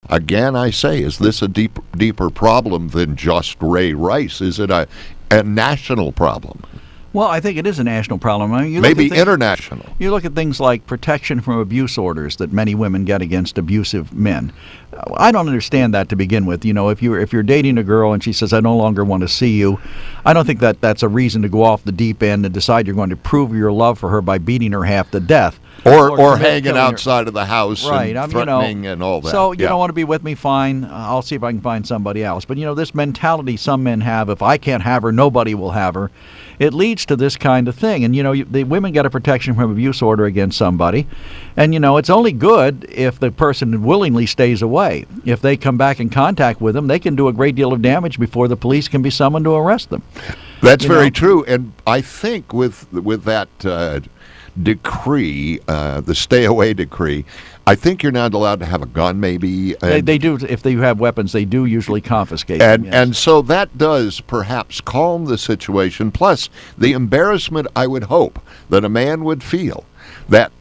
again, I say, is this a deeper problem than just Ray Rice? Is it a national problem? Well, I think it is a national problem. I mean, maybe international. You look at things like protection from abuse orders that many women get against abusive men. I don't understand that to begin with. You know, if you're dating a girl and she says, "I no longer want to see you," I don't think that's a reason to go off the deep end and decide you're going to prove your love for her by beating her half to death. Or hanging outside of the house, right, and threatening and all that. So you don't want to be with me, fine. I'll see if I can find somebody else. But, this mentality some men have, if I can't have her, nobody will have her. It leads to this kind of thing. And, the women get a protection from abuse order against somebody. And, it's only good if the person willingly stays away. If they come back in contact with them, they can do a great deal of damage before the police can be summoned to arrest them. That's very true. And I think with that decree, the stay away decree, I think you're not allowed to have a gun, maybe. They do. If they have weapons, they do usually confiscate them. Yes. And so that does perhaps calm the situation. Plus, the embarrassment I would hope that a man would feel that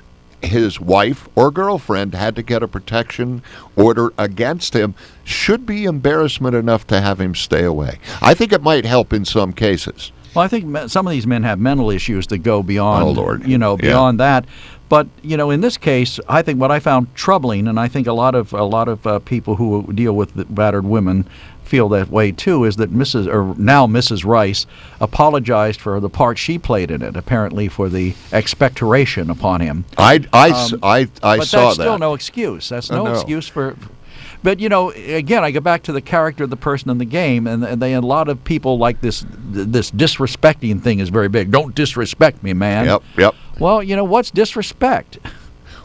his wife or girlfriend had to get a protection order against him should be embarrassment enough to have him stay away. I think it might help in some cases. Well, I think some of these men have mental issues that go beyond, beyond that. But in this case, I think what I found troubling, and I think a lot of people who deal with battered women feel that way too, is that Mrs. Rice apologized for the part she played in it, apparently for the expectoration upon him. I but saw that. But that's still no excuse. That's no excuse for. But, again, I go back to the character of the person in the game, and a lot of people like this disrespecting thing is very big. Don't disrespect me, man. Yep. Well, what's disrespect?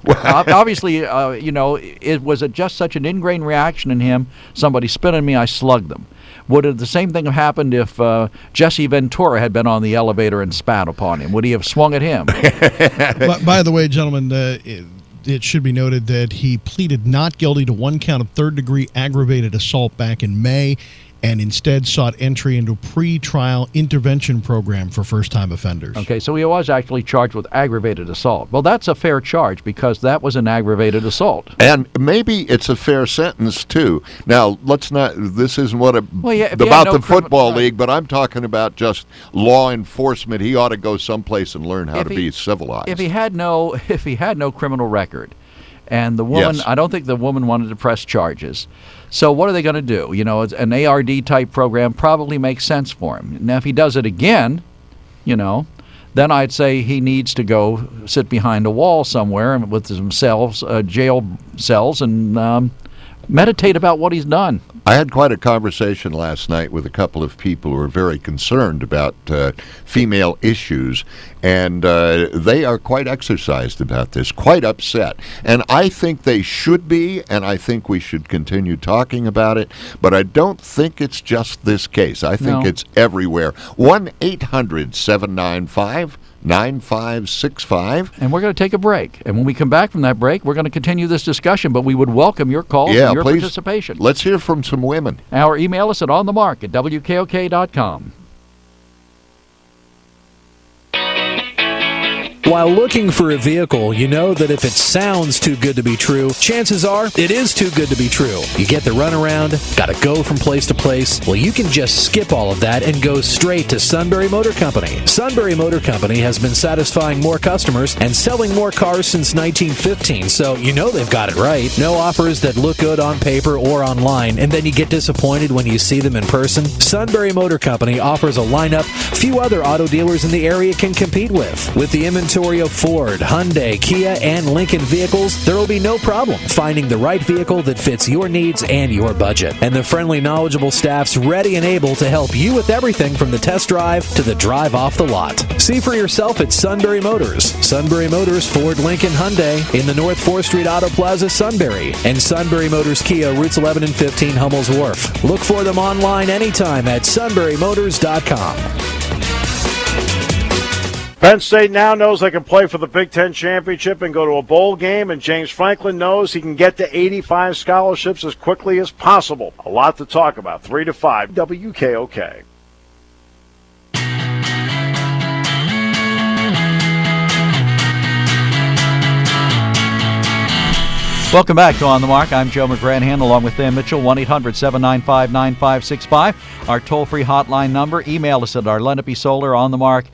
Obviously, it was just such an ingrained reaction in him. Somebody spit on me, I slugged them. Would the same thing have happened if Jesse Ventura had been on the elevator and spat upon him? Would he have swung at him? By the way, gentlemen, it should be noted that he pleaded not guilty to one count of third-degree aggravated assault back in May and instead sought entry into a pre-trial intervention program for first-time offenders. Okay, so he was actually charged with aggravated assault. Well, that's a fair charge because that was an aggravated assault. And maybe it's a fair sentence, too. Now, this isn't about the Football League, but I'm talking about just law enforcement. He ought to go someplace and learn how to be civilized. If he had no criminal record, and the woman, yes. I don't think the woman wanted to press charges. So what are they going to do? An ARD-type program probably makes sense for him. Now, if he does it again, then I'd say he needs to go sit behind a wall somewhere with some jail cells, and meditate about what he's done. I had quite a conversation last night with a couple of people who are very concerned about female issues, and they are quite exercised about this, quite upset. And I think they should be, and I think we should continue talking about it, but I don't think it's just this case. I think it's everywhere. 1-800-795-9565. And we're going to take a break. And when we come back from that break, we're going to continue this discussion, but we would welcome your calls and your participation. Let's hear from some women. Or email us at onthemark@WKOK.com. While looking for a vehicle, you know that if it sounds too good to be true, chances are it is too good to be true. You get the runaround, gotta go from place to place. Well, you can just skip all of that and go straight to Sunbury Motor Company. Sunbury Motor Company has been satisfying more customers and selling more cars since 1915, so you know they've got it right. No offers that look good on paper or online, and then you get disappointed when you see them in person. Sunbury Motor Company offers a lineup few other auto dealers in the area can compete with. With the inventory of Ford, Hyundai, Kia, and Lincoln vehicles, there will be no problem finding the right vehicle that fits your needs and your budget. And the friendly, knowledgeable staff's ready and able to help you with everything from the test drive to the drive off the lot. See for yourself at Sunbury Motors. Sunbury Motors, Ford, Lincoln, Hyundai in the North 4th Street Auto Plaza, Sunbury. And Sunbury Motors Kia, routes 11 and 15, Hummel's Wharf. Look for them online anytime at sunburymotors.com. Penn State now knows they can play for the Big Ten Championship and go to a bowl game, and James Franklin knows he can get to 85 scholarships as quickly as possible. A lot to talk about. 3 to 5, WKOK. Welcome back to On the Mark. I'm Joe McGranaghan along with Than Mitchell, 1-800-795-9565. Our toll-free hotline number. Email us at our Lenape Solar On the Mark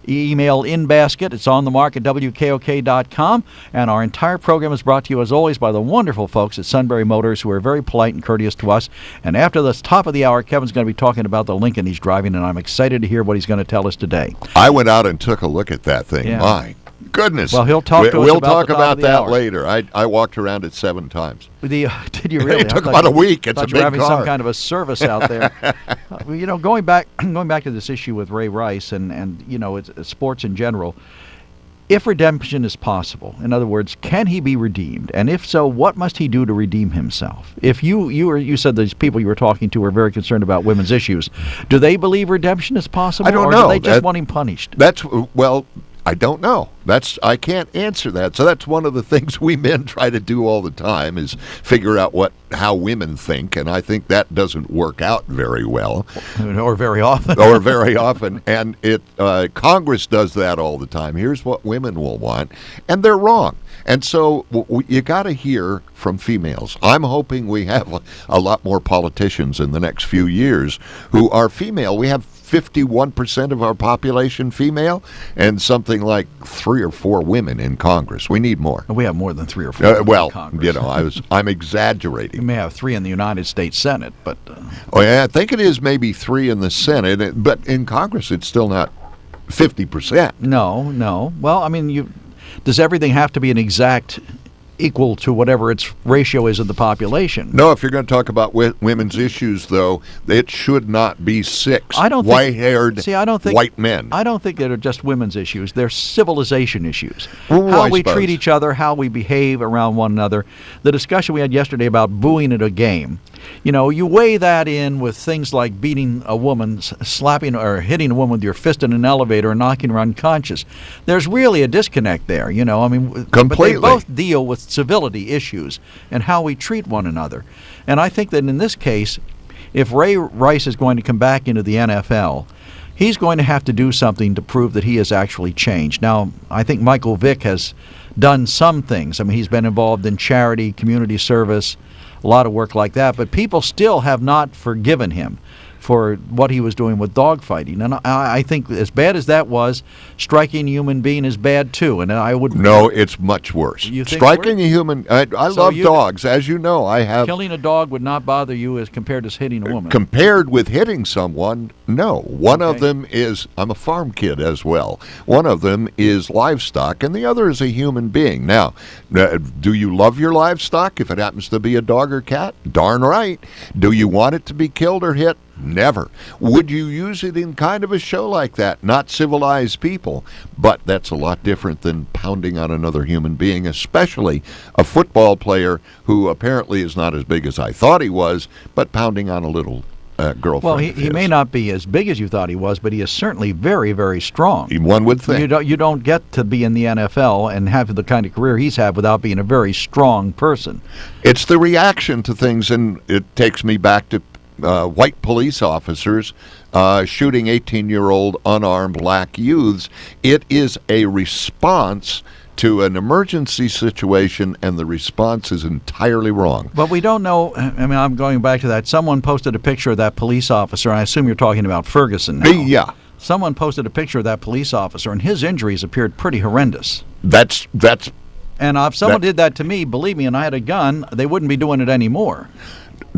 email in basket. It's on the mark at WKOK.com. And our entire program is brought to you, as always, by the wonderful folks at Sunbury Motors, who are very polite and courteous to us. And after the top of the hour, Kevin's going to be talking about the Lincoln he's driving, and I'm excited to hear what he's going to tell us today. I went out and took a look at that thing. Yeah. My goodness. Well, he'll talk to us We'll about talk about that hour. later. I walked around it 7 times. Did you really? It took about a week. It's a big you were having car. some kind of a service out there. Going back to this issue with Ray Rice and it's sports in general. If redemption is possible, in other words, can he be redeemed? And if so, what must he do to redeem himself? If you said these people you were talking to were very concerned about women's issues, do they believe redemption is possible? I don't or know. Do they just want him punished? I don't know. I can't answer that. So that's one of the things we men try to do all the time is figure out how women think, and I think that doesn't work out very well. Or very often. And Congress does that all the time. Here's what women will want, and they're wrong. And so you got to hear from females. I'm hoping we have a lot more politicians in the next few years who are female. We have 51% of our population female, and something like 3 or 4 women in Congress. We need more. We have more than 3 or 4 women in Congress. I'm exaggerating. We may have 3 in the United States Senate, but I think it is maybe 3 in the Senate, but in Congress it's still not 50%. No. Well, I mean, does everything have to be an exact equal to whatever its ratio is of the population? No, if you're going to talk about women's issues, though, it should not be 6 white-haired white men. I don't think they're just women's issues. They're civilization issues. How we treat each other, how we behave around one another. The discussion we had yesterday about booing at a game. You weigh that in with things like beating a woman, slapping or hitting a woman with your fist in an elevator and knocking her unconscious. There's really a disconnect there, Completely. But they both deal with civility issues and how we treat one another. And I think that in this case, if Ray Rice is going to come back into the NFL, he's going to have to do something to prove that he has actually changed. Now, I think Michael Vick has done some things. I mean, he's been involved in charity, community service, a lot of work like that, but people still have not forgiven him for what he was doing with dogfighting. And I think as bad as that was, striking a human being is bad too. And I would... No, it's much worse. You think striking a human... I love dogs. As you know, I have... Killing a dog would not bother you as compared to hitting a woman. Compared with hitting someone, no. One of them is... I'm a farm kid as well. One of them is livestock, and the other is a human being. Now, do you love your livestock if it happens to be a dog or cat? Darn right. Do you want it to be killed or hit? Never. Would you use it in kind of a show like that? Not civilize people, but that's a lot different than pounding on another human being, especially a football player who apparently is not as big as I thought he was, but pounding on a little girlfriend. Well, he may not be as big as you thought he was, but he is certainly very, very strong. One would think. You don't get to be in the NFL and have the kind of career he's had without being a very strong person. It's the reaction to things, and it takes me back to white police officers shooting 18-year-old unarmed black youths. It is a response to an emergency situation, and the response is entirely wrong. But we don't know. I mean, I'm going back to that. Someone posted a picture of that police officer, and I assume you're talking about Ferguson now. Yeah. Someone posted a picture of that police officer, and his injuries appeared pretty horrendous. That's And if someone did that to me, believe me, and I had a gun, they wouldn't be doing it anymore.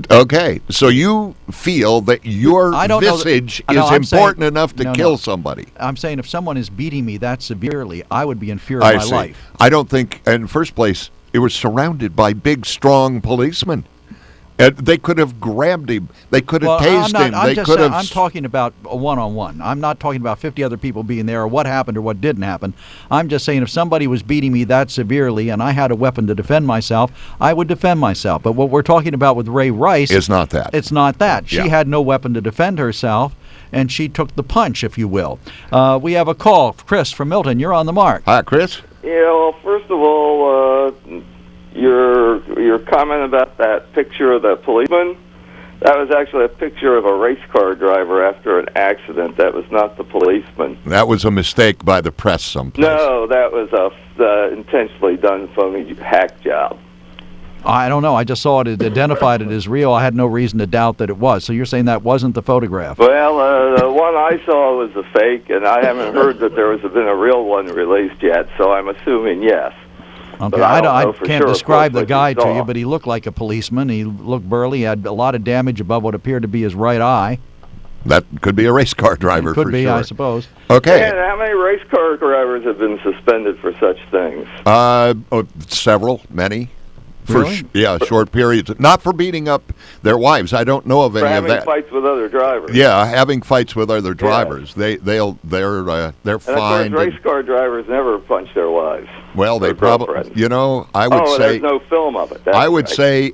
Okay, so you feel that your visage is important enough to kill somebody. I'm saying if someone is beating me that severely, I would be in fear of my life. I don't think, in the first place, it was surrounded by big, strong policemen. They could have grabbed him. They could have tased him. I'm talking about a one-on-one. I'm not talking about 50 other people being there or what happened or what didn't happen. I'm just saying if somebody was beating me that severely and I had a weapon to defend myself, I would defend myself. But what we're talking about with Ray Rice... It's not that. It's not that. She had no weapon to defend herself, and she took the punch, if you will. We have a call. Chris from Milton, you're on the mark. Hi, Chris. Yeah, well, first of all... Your comment about that picture of the policeman, that was actually a picture of a race car driver after an accident. That was not the policeman. That was a mistake by the press someplace. No, that was a intentionally done phony hack job. I don't know. I just saw it identified it as real. I had no reason to doubt that it was. So you're saying that wasn't the photograph? Well, the one I saw was a fake, and I haven't heard that there has been a real one released yet, so I'm assuming yes. Okay, I can't describe the guy to you, but he looked like a policeman. He looked burly. He had a lot of damage above what appeared to be his right eye. That could be a race car driver, Could be, sure. I suppose. Okay. And how many race car drivers have been suspended for such things? Several, many. Really? Short periods. Not for beating up their wives. I don't know of any of that. Having fights with other drivers. Yeah, having fights with other drivers. Yeah. They're And fine. of course, race car drivers never punch their wives. Well, they probably. I would say. There's no film of it. I would say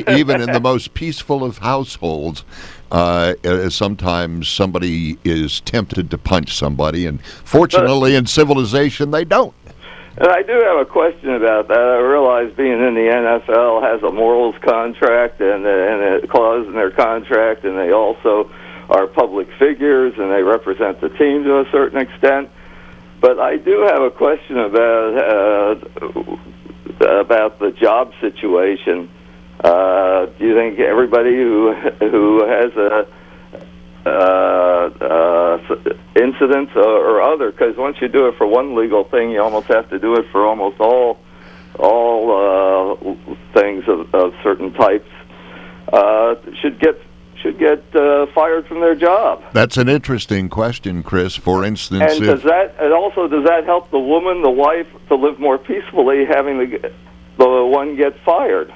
even in the most peaceful of households, sometimes somebody is tempted to punch somebody, and fortunately, in civilization, they don't. And I do have a question about that. I realize being in the NFL has a morals contract and a clause in their contract, and they also are public figures and they represent the team to a certain extent. But I do have a question about the job situation. Do you think everybody who has a incidents or other, because once you do it for one legal thing, you almost have to do it for almost all things of certain types, should get fired from their job. That's an interesting question, Chris. For instance, and does that help the woman, the wife, to live more peacefully, having the one get fired?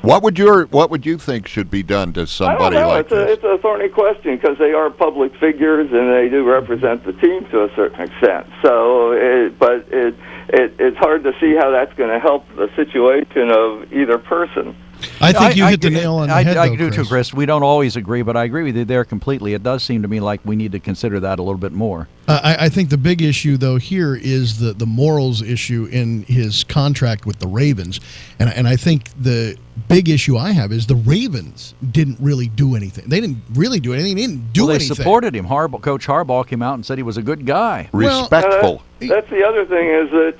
What would you think should be done to somebody like this? It's a thorny question because they are public figures and they do represent the team to a certain extent. So, it's hard to see how that's going to help the situation of either person. I think you hit the nail on the head, I though, do Chris. too, Chris. We don't always agree, but I agree with you there completely. It does seem to me like we need to consider that a little bit more. I think the big issue, though, here is the morals issue in his contract with the Ravens. And I think the big issue I have is the Ravens didn't really do anything. They didn't really do anything. They didn't do anything. They supported him. Coach Harbaugh came out and said he was a good guy. Respectful. That's the other thing is that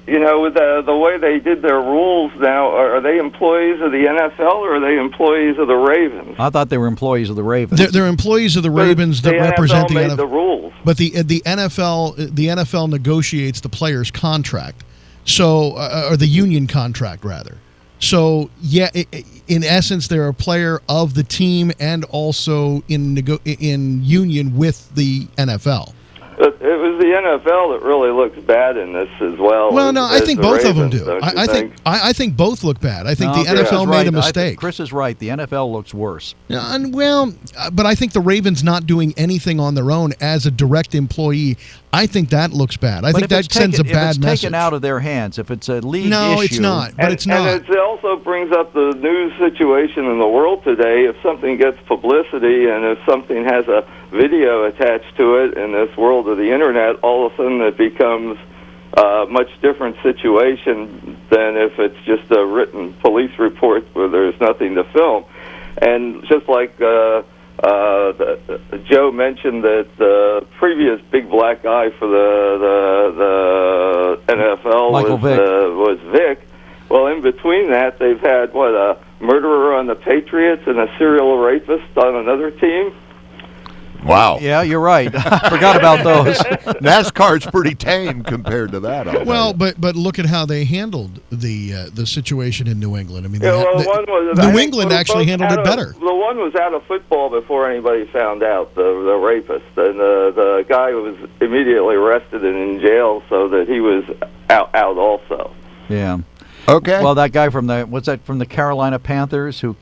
with the way they did their rules now, are they employees of the NFL or are they employees of the Ravens? I thought they were employees of the Ravens. They're employees of the Ravens that represent the NFL. The rules. But the NFL negotiates the player's contract, so or the union contract rather. So yeah, in essence, they're a player of the team and also in union with the NFL. It was the NFL that really looks bad in this as well. Well, no, I think both of them do. I think both look bad. I think the NFL made a mistake. Chris is right. The NFL looks worse. But I think the Ravens not doing anything on their own as a direct employee, I think that looks bad. I think that sends a bad message. If it's taken out of their hands, if it's a league issue. No, it's not. But it's not. And it also brings up the news situation in the world today. If something gets publicity and if something has a video attached to it in this world of the internet, all of a sudden it becomes a much different situation than if it's just a written police report where there's nothing to film. And just like Joe mentioned that the previous big black guy for the NFL was Vic. Well, in between that, they've had, a murderer on the Patriots and a serial rapist on another team? Wow. Yeah, you're right. I forgot about those. NASCAR's pretty tame compared to that. But look at how they handled the situation in New England. I mean, New England actually handled it better. The one was out of football before anybody found out, the rapist. And the guy was immediately arrested and in jail so that he was out also. Yeah. Okay. Well, that guy from the Carolina Panthers who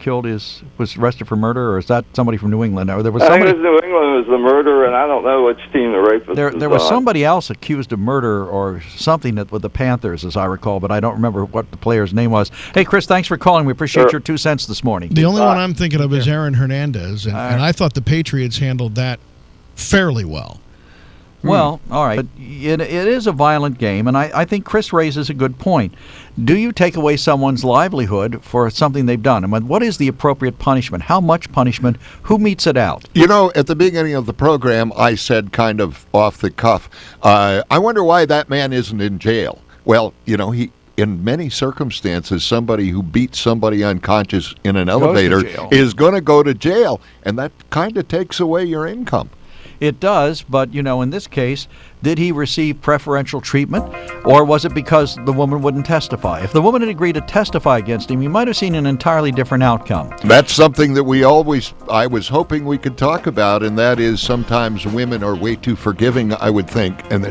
was arrested for murder, or is that somebody from New England? Or there was somebody. I think it was New England was the murderer, and I don't know which team the rapist was. There was somebody else accused of murder or something with the Panthers, as I recall, but I don't remember what the player's name was. Hey, Chris, thanks for calling. We appreciate your 2 cents this morning. The only one I'm thinking of is Aaron Hernandez, and I thought the Patriots handled that fairly well. Well, all right. But it is a violent game, and I think Chris raises a good point. Do you take away someone's livelihood for something they've done? I mean, what is the appropriate punishment? How much punishment? Who meets it out? At the beginning of the program, I said kind of off the cuff, I wonder why that man isn't in jail. Well, in many circumstances, somebody who beats somebody unconscious in an elevator is going to go to jail, and that kind of takes away your income. It does, but, in this case, did he receive preferential treatment, or was it because the woman wouldn't testify? If the woman had agreed to testify against him, you might have seen an entirely different outcome. That's something that I was hoping we could talk about, and that is sometimes women are way too forgiving, I would think, and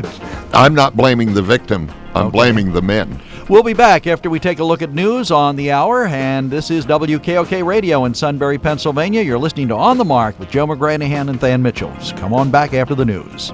I'm not blaming the victim, I'm blaming the men. We'll be back after we take a look at news on the hour, and this is WKOK Radio in Sunbury, Pennsylvania. You're listening to On the Mark with Joe McGranaghan and Than Mitchell. So come on back after the news.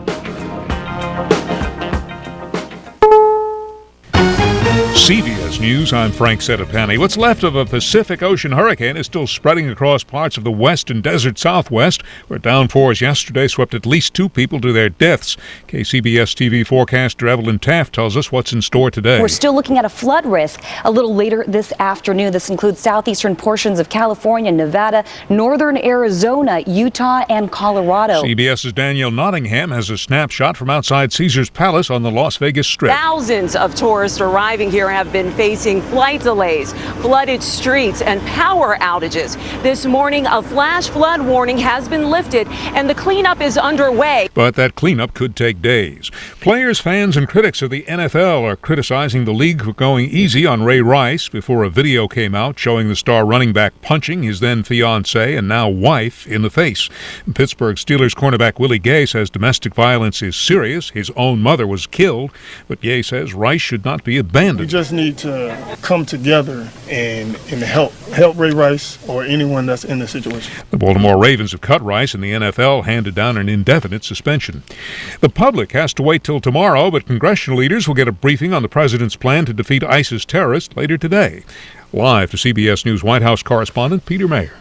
CBS News, I'm Frank Sedapani. What's left of a Pacific Ocean hurricane is still spreading across parts of the west and desert southwest, where downpours yesterday swept at least 2 people to their deaths. KCBS TV forecaster Evelyn Taft tells us what's in store today. We're still looking at a flood risk a little later this afternoon. This includes southeastern portions of California, Nevada, northern Arizona, Utah, and Colorado. CBS's Danielle Nottingham has a snapshot from outside Caesars Palace on the Las Vegas Strip. Thousands of tourists arriving here have been facing flight delays, flooded streets, and power outages. This morning, a flash flood warning has been lifted, and the cleanup is underway. But that cleanup could take days. Players, fans, and critics of the NFL are criticizing the league for going easy on Ray Rice before a video came out showing the star running back punching his then fiancée and now wife in the face. Pittsburgh Steelers cornerback Willie Gay says domestic violence is serious. His own mother was killed, but Gay says Rice should not be abandoned. We just need to come together and help Ray Rice or anyone that's in this situation. The Baltimore Ravens have cut Rice, and the NFL handed down an indefinite suspension. The public has to wait till tomorrow, but congressional leaders will get a briefing on the president's plan to defeat ISIS terrorists later today. Live to CBS News White House correspondent Peter Mayer.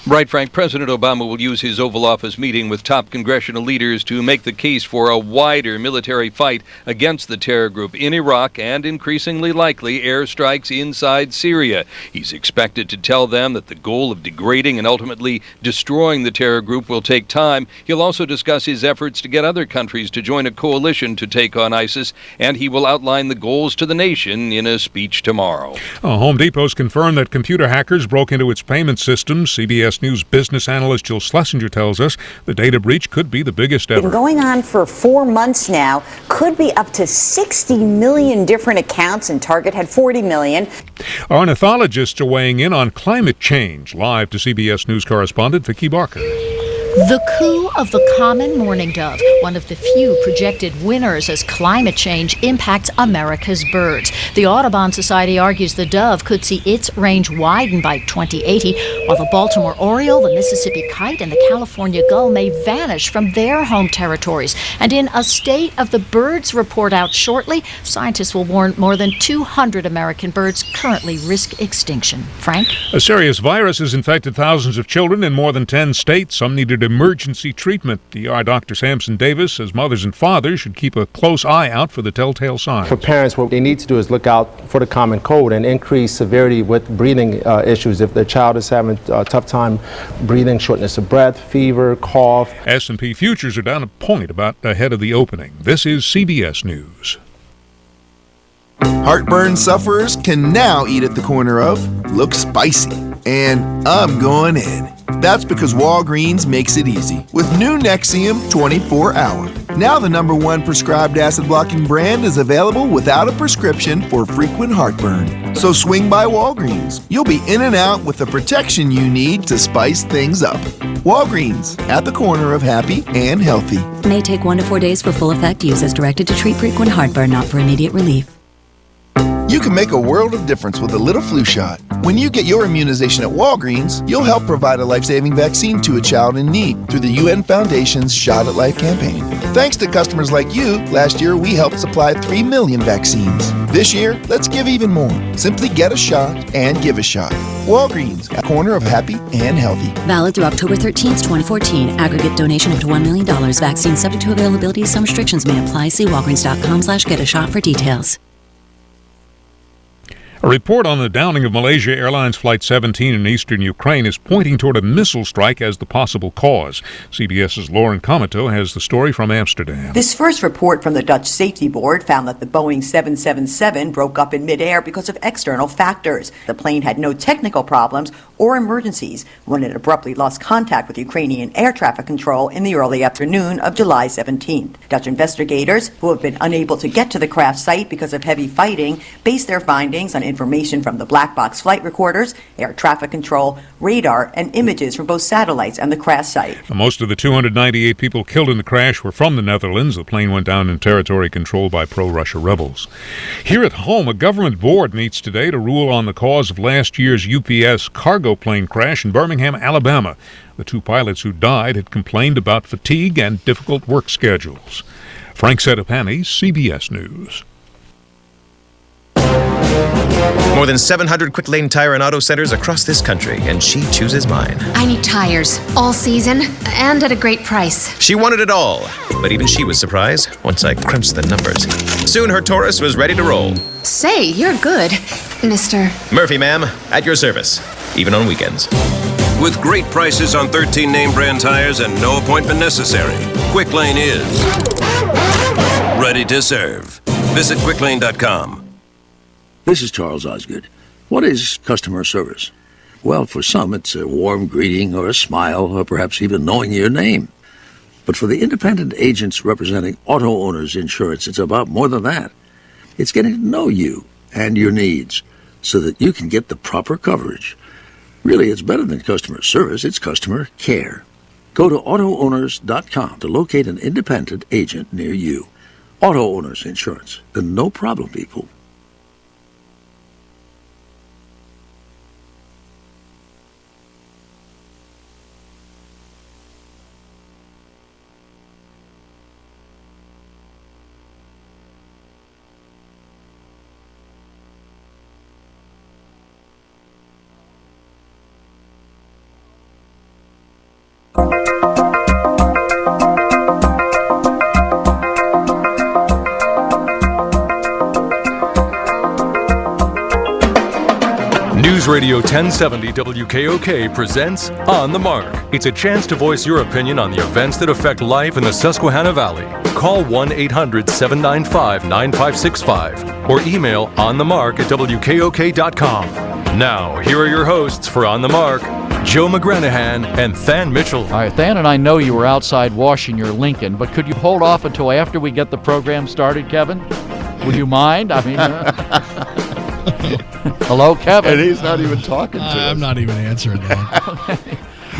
Right, Frank. President Obama will use his Oval Office meeting with top congressional leaders to make the case for a wider military fight against the terror group in Iraq and, increasingly likely, airstrikes inside Syria. He's expected to tell them that the goal of degrading and ultimately destroying the terror group will take time. He'll also discuss his efforts to get other countries to join a coalition to take on ISIS, and he will outline the goals to the nation in a speech tomorrow. Home Depot's confirmed that computer hackers broke into its payment systems. CBS News business analyst Jill Schlesinger tells us the data breach could be the biggest ever. Been going on for 4 months now. Could be up to 60 million different accounts, and Target had 40 million. Our ornithologists are weighing in on climate change. Live to CBS News correspondent Vicki Barker. The coo of the common mourning dove, one of the few projected winners as climate change impacts America's birds. The Audubon Society argues the dove could see its range widen by 2080, while the Baltimore oriole, the Mississippi kite, and the California gull may vanish from their home territories. And in a State of the Birds report out shortly, scientists will warn more than 200 American birds currently risk extinction. Frank? A serious virus has infected thousands of children in more than 10 states. Some needed emergency treatment. DR Dr. Samson Davis says mothers and fathers should keep a close eye out for the telltale signs. For parents, what they need to do is look out for the common cold and increase severity with breathing issues. If the child is having a tough time breathing, shortness of breath, fever, cough. S&P futures are down a point about ahead of the opening. This is CBS News. Heartburn sufferers can now eat at the corner of look spicy, and I'm going in. That's because Walgreens makes it easy with new Nexium 24 Hour. Now the #1 prescribed acid-blocking brand is available without a prescription for frequent heartburn. So swing by Walgreens. You'll be in and out with the protection you need to spice things up. Walgreens, at the corner of happy and healthy. May take 1 to 4 days for full effect. Use as directed to treat frequent heartburn, not for immediate relief. You can make a world of difference with a little flu shot. When you get your immunization at Walgreens, you'll help provide a life-saving vaccine to a child in need through the UN Foundation's Shot at Life campaign. Thanks to customers like you, last year we helped supply 3 million vaccines. This year, let's give even more. Simply get a shot and give a shot. Walgreens, at the corner of happy and healthy. Valid through October 13th, 2014. Aggregate donation up to $1 million. Vaccine subject to availability. Some restrictions may apply. See walgreens.com/get-a-shot for details. A report on the downing of Malaysia Airlines Flight 17 in eastern Ukraine is pointing toward a missile strike as the possible cause. CBS's Lauren Cometo has the story from Amsterdam. This first report from the Dutch Safety Board found that the Boeing 777 broke up in midair because of external factors. The plane had no technical problems or emergencies when it abruptly lost contact with Ukrainian air traffic control in the early afternoon of July 17th. Dutch investigators, who have been unable to get to the crash site because of heavy fighting, based their findings on information from the black box flight recorders, air traffic control, radar, and images from both satellites and the crash site. Most of the 298 people killed in the crash were from the Netherlands. The plane went down in territory controlled by pro-Russia rebels. Here at home, a government board meets today to rule on the cause of last year's UPS cargo plane crash in Birmingham, Alabama. The two pilots who died had complained about fatigue and difficult work schedules. Frank Sedapani, CBS News. More than 700 Quick Lane Tire and Auto Centers across this country, and she chooses mine. I need tires, all season, and at a great price. She wanted it all, but even she was surprised once I crunched the numbers. Soon her Taurus was ready to roll. Say, you're good, Mr. Murphy, ma'am, at your service, even on weekends. With great prices on 13 name brand tires and no appointment necessary, Quick Lane is ready to serve. Visit quicklane.com. This is Charles Osgood. What is customer service? Well, for some, it's a warm greeting or a smile or perhaps even knowing your name. But for the independent agents representing auto owners insurance, it's about more than that. It's getting to know you and your needs so that you can get the proper coverage. Really, it's better than customer service. It's customer care. Go to AutoOwners.com to locate an independent agent near you. Auto Owners Insurance. The no problem people. Newsradio 1070 WKOK presents On the Mark. It's a chance to voice your opinion on the events that affect life in the Susquehanna Valley. Call 1-800-795-9565 or email onthemark@wkok.com. Now, here are your hosts for On the Mark, Joe McGranaghan and Than Mitchell. All right, Than and I know you were outside washing your Lincoln, but could you hold off until after we get the program started, Kevin? Would you mind? I mean... Hello, Kevin. And he's not even talking to us. I'm not even answering that.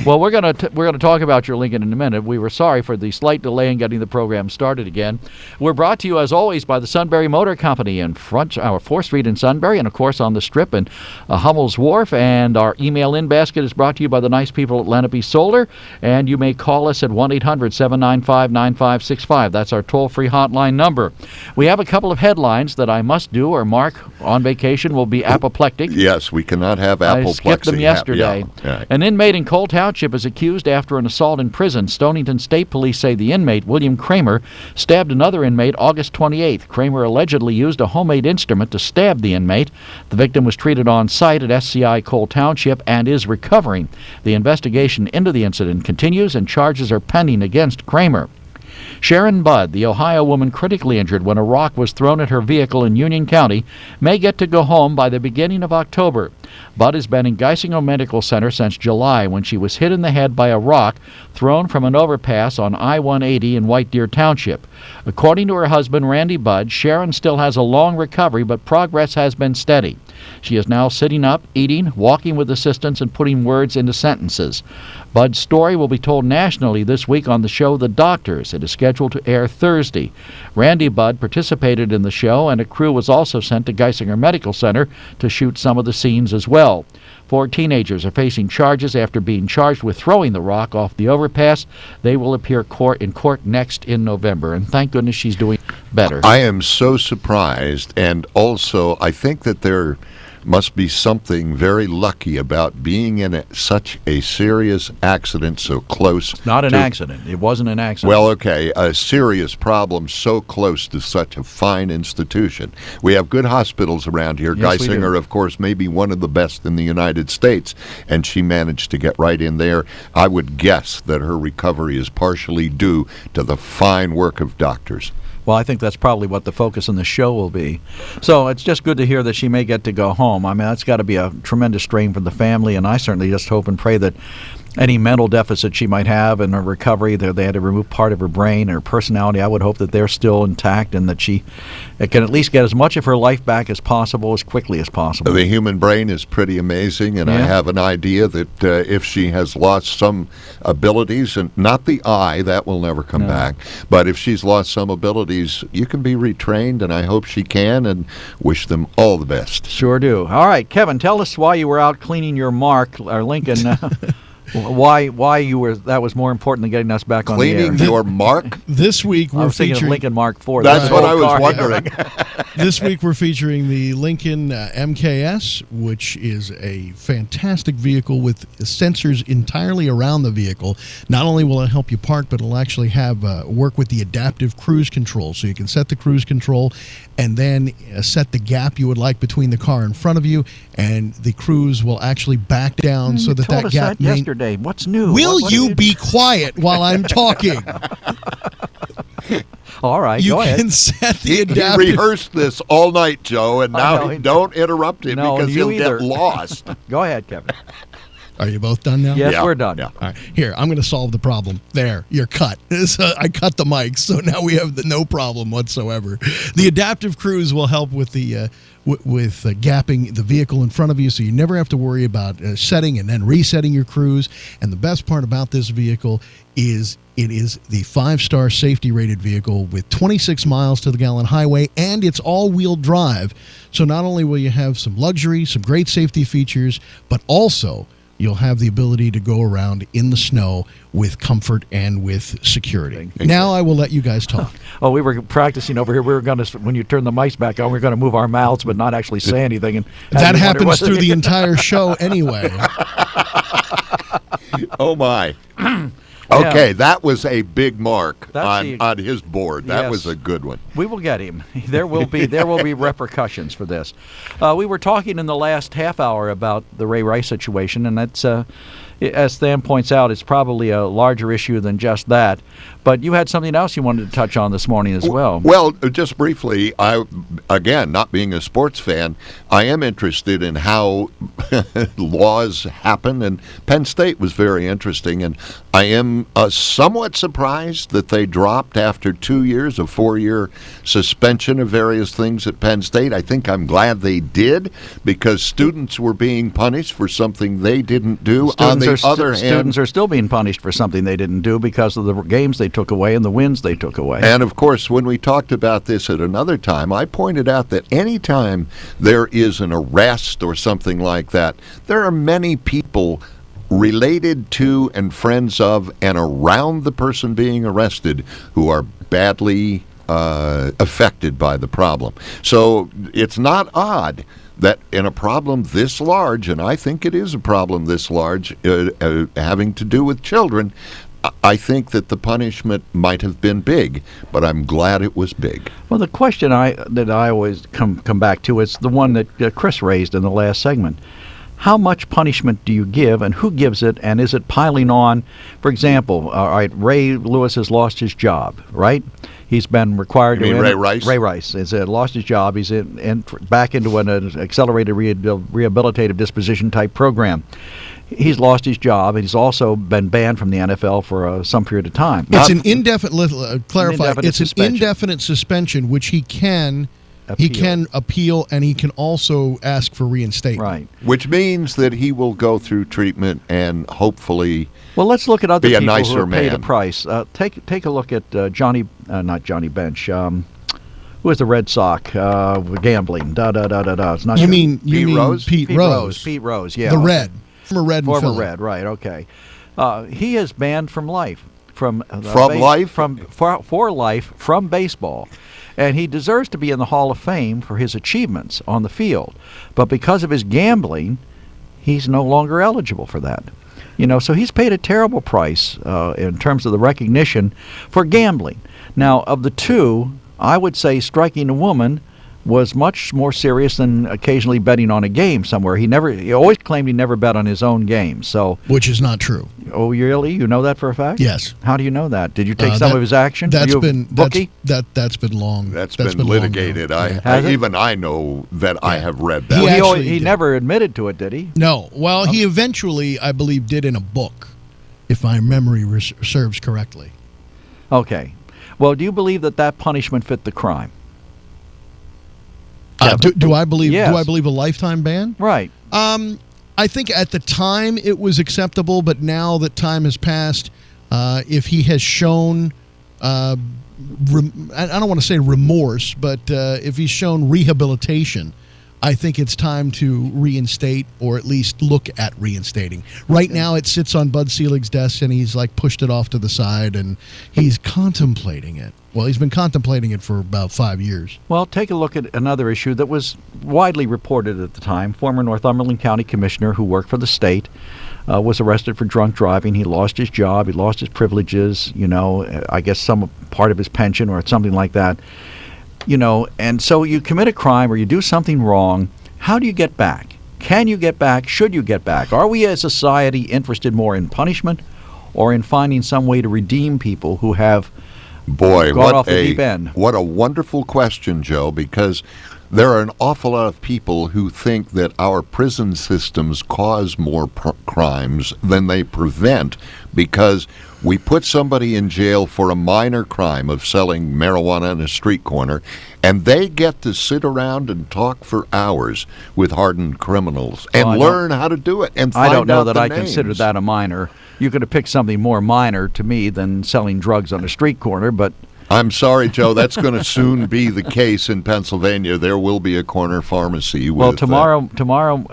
Well, we're gonna talk about your Lincoln in a minute. We were sorry for the slight delay in getting the program started again. We're brought to you, as always, by the Sunbury Motor Company in front, our 4th Street in Sunbury, and of course on the Strip and Hummel's Wharf. And our email in basket is brought to you by the nice people at Lenape Solar. And you may call us at 1-800-795-9565. That's our toll-free hotline number. We have a couple of headlines that I must do, or Mark on vacation will be apoplectic. Yes, we cannot have apoplexy. I skipped them yesterday. Yeah. An inmate in Cole Township is accused after an assault in prison. Stonington State Police say the inmate, William Kramer, stabbed another inmate August 28th. Kramer allegedly used a homemade instrument to stab the inmate. The victim was treated on site at SCI Cole Township and is recovering. The investigation into the incident continues and charges are pending against Kramer. Sharon Budd, the Ohio woman critically injured when a rock was thrown at her vehicle in Union County, may get to go home by the beginning of October. Budd has been in Geisinger Medical Center since July when she was hit in the head by a rock thrown from an overpass on I-180 in White Deer Township. According to her husband, Randy Budd, Sharon still has a long recovery, but progress has been steady. She is now sitting up, eating, walking with assistance, and putting words into sentences. Budd's story will be told nationally this week on the show The Doctors. It is scheduled to air Thursday. Randy Budd participated in the show, and a crew was also sent to Geisinger Medical Center to shoot some of the scenes as well. 4 teenagers are facing charges after being charged with throwing the rock off the overpass. They will appear in court next in November, and thank goodness she's doing better. I am so surprised, and also I think that they're must be something very lucky about being in such a serious accident so close. Not an accident. It wasn't an accident. Well, okay, a serious problem so close to such a fine institution. We have good hospitals around here. Yes, we Geisinger, do. of course, may be one of the best in the United States, and she managed to get right in there. I would guess that her recovery is partially due to the fine work of doctors. Well, I think that's probably what the focus on the show will be. So it's just good to hear that she may get to go home. I mean, that's got to be a tremendous strain for the family, and I certainly just hope and pray that any mental deficit she might have in her recovery, they had to remove part of her brain, her personality, I would hope that they're still intact and that she can at least get as much of her life back as possible, as quickly as possible. The human brain is pretty amazing, and I have an idea that if she has lost some abilities, and not the eye, that will never come back, but if she's lost some abilities, you can be retrained, and I hope she can, and wish them all the best. Sure do. All right, Kevin, tell us why you were out cleaning your Mark, or Lincoln. Why you were? That was more important than getting us back on the air. Cleaning your Mark? This week I we're was thinking of featuring Lincoln Mark IV. That's what I was wondering. This week we're featuring the Lincoln MKS, which is a fantastic vehicle with sensors entirely around the vehicle. Not only will it help you park, but it'll actually have work with the adaptive cruise control. So you can set the cruise control and then set the gap you would like between the car in front of you, and the cruise will actually back down so that told us gap. yesterday. What's new? Will what you be quiet while I'm talking? All right, you go can ahead. set the He adaptive. rehearsed this all night, Joe, and now don't interrupt him because he'll get lost. Go ahead, Kevin. Are you both done now? Yes, we're done. All right. Here, I'm going to solve the problem. There, you're cut. So I cut the mic, so now we have no problem whatsoever. The adaptive cruise will help with the gapping the vehicle in front of you, so you never have to worry about setting and then resetting your cruise. And the best part about this vehicle is it is the 5-star safety rated vehicle with 26 miles to the gallon highway, and it's all-wheel drive. So not only will you have some luxury, some great safety features, but also you'll have the ability to go around in the snow with comfort and with security. Now I will let you guys talk. Oh, we were practicing over here. We were going to, when you turn the mics back on, we were going to move our mouths but not actually say anything. And that happens through the entire show anyway. Oh, my. Okay, that was a big mark on his board. That was a good one. We will get him. There will be repercussions for this. We were talking in the last half hour about the Ray Rice situation, and that's, as Than points out, it's probably a larger issue than just that. But you had something else you wanted to touch on this morning as well. Well, just briefly, again, not being a sports fan, I am interested in how laws happen, and Penn State was very interesting, and I am somewhat surprised that they dropped after 2 years, a 4-year suspension of various things at Penn State. I think I'm glad they did, because students were being punished for something they didn't do. Students are still being punished for something they didn't do because of the games they took away and the wins they took away. And, of course, when we talked about this at another time, I pointed out that any time there is an arrest or something like that, there are many people related to and friends of and around the person being arrested who are badly affected by the problem. So it's not odd that in a problem this large, and I think it is a problem this large, having to do with children, I think that the punishment might have been big, but I'm glad it was big. Well, the question that I always come back to is the one that Chris raised in the last segment. How much punishment do you give, and who gives it, and is it piling on? For example, all right, Ray Lewis has lost his job, right? He's been required to... Ray Rice? Ray Rice has lost his job. He's back into an accelerated rehabilitative disposition type program. He's lost his job, and he's also been banned from the NFL for some period of time. It's an indefinite, clarify, it's an indefinite suspension, which he can appeal, and he can also ask for reinstatement. Right. Which means that he will go through treatment and hopefully let's look at other people who man. Pay the price. Take a look at not Johnny Bench. Who is the Red Sox gambling? It's not. You mean Pete Rose? Pete Rose. Pete Rose. Yeah. The Red. Former Red. Right. Okay. He is banned from life. For life from baseball. And he deserves to be in the Hall of Fame for his achievements on the field. But because of his gambling, he's no longer eligible for that. So he's paid a terrible price in terms of the recognition for gambling. Now, of the two, I would say striking a woman was much more serious than occasionally betting on a game somewhere. He always claimed he never bet on his own game. Which is not true. Oh, really? You know that for a fact? Yes. How do you know that? Did you take some of his action? That's been bookie? That's been long. That's been litigated. Even I know that I have read that. He never admitted to it, did he? No. Well, he eventually, I believe, did in a book, if my memory serves correctly. Okay. Well, do you believe that punishment fit the crime? Do I believe? Yes. Do I believe a lifetime ban? Right. I think at the time it was acceptable, but now that time has passed, if he has shown, I don't want to say remorse, but if he's shown rehabilitation, I think it's time to reinstate, or at least look at reinstating. Right now it sits on Bud Selig's desk, and he's pushed it off to the side, and he's contemplating it. Well, he's been contemplating it for about 5 years. Well, take a look at another issue that was widely reported at the time. Former Northumberland County Commissioner who worked for the state was arrested for drunk driving. He lost his job. He lost his privileges, I guess some part of his pension or something like that. And so you commit a crime or you do something wrong. How do you get back? Can you get back? Should you get back? Are we as a society interested more in punishment or in finding some way to redeem people who have gone off the deep end? What a wonderful question, Joe, because there are an awful lot of people who think that our prison systems cause more crimes than they prevent because we put somebody in jail for a minor crime of selling marijuana in a street corner, and they get to sit around and talk for hours with hardened criminals and learn how to do it and find out I don't know that the I names. consider that a minor. You could have picked something more minor to me than selling drugs on a street corner, but I'm sorry, Joe. That's going to soon be the case in Pennsylvania. There will be a corner pharmacy. Well, tomorrow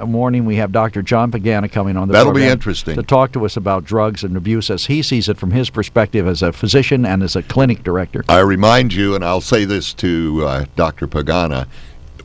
morning we have Dr. John McGranaghan coming on the That'll program be interesting to talk to us about drugs and abuse as he sees it from his perspective as a physician and as a clinic director. I remind you, and I'll say this to Dr. Pagana,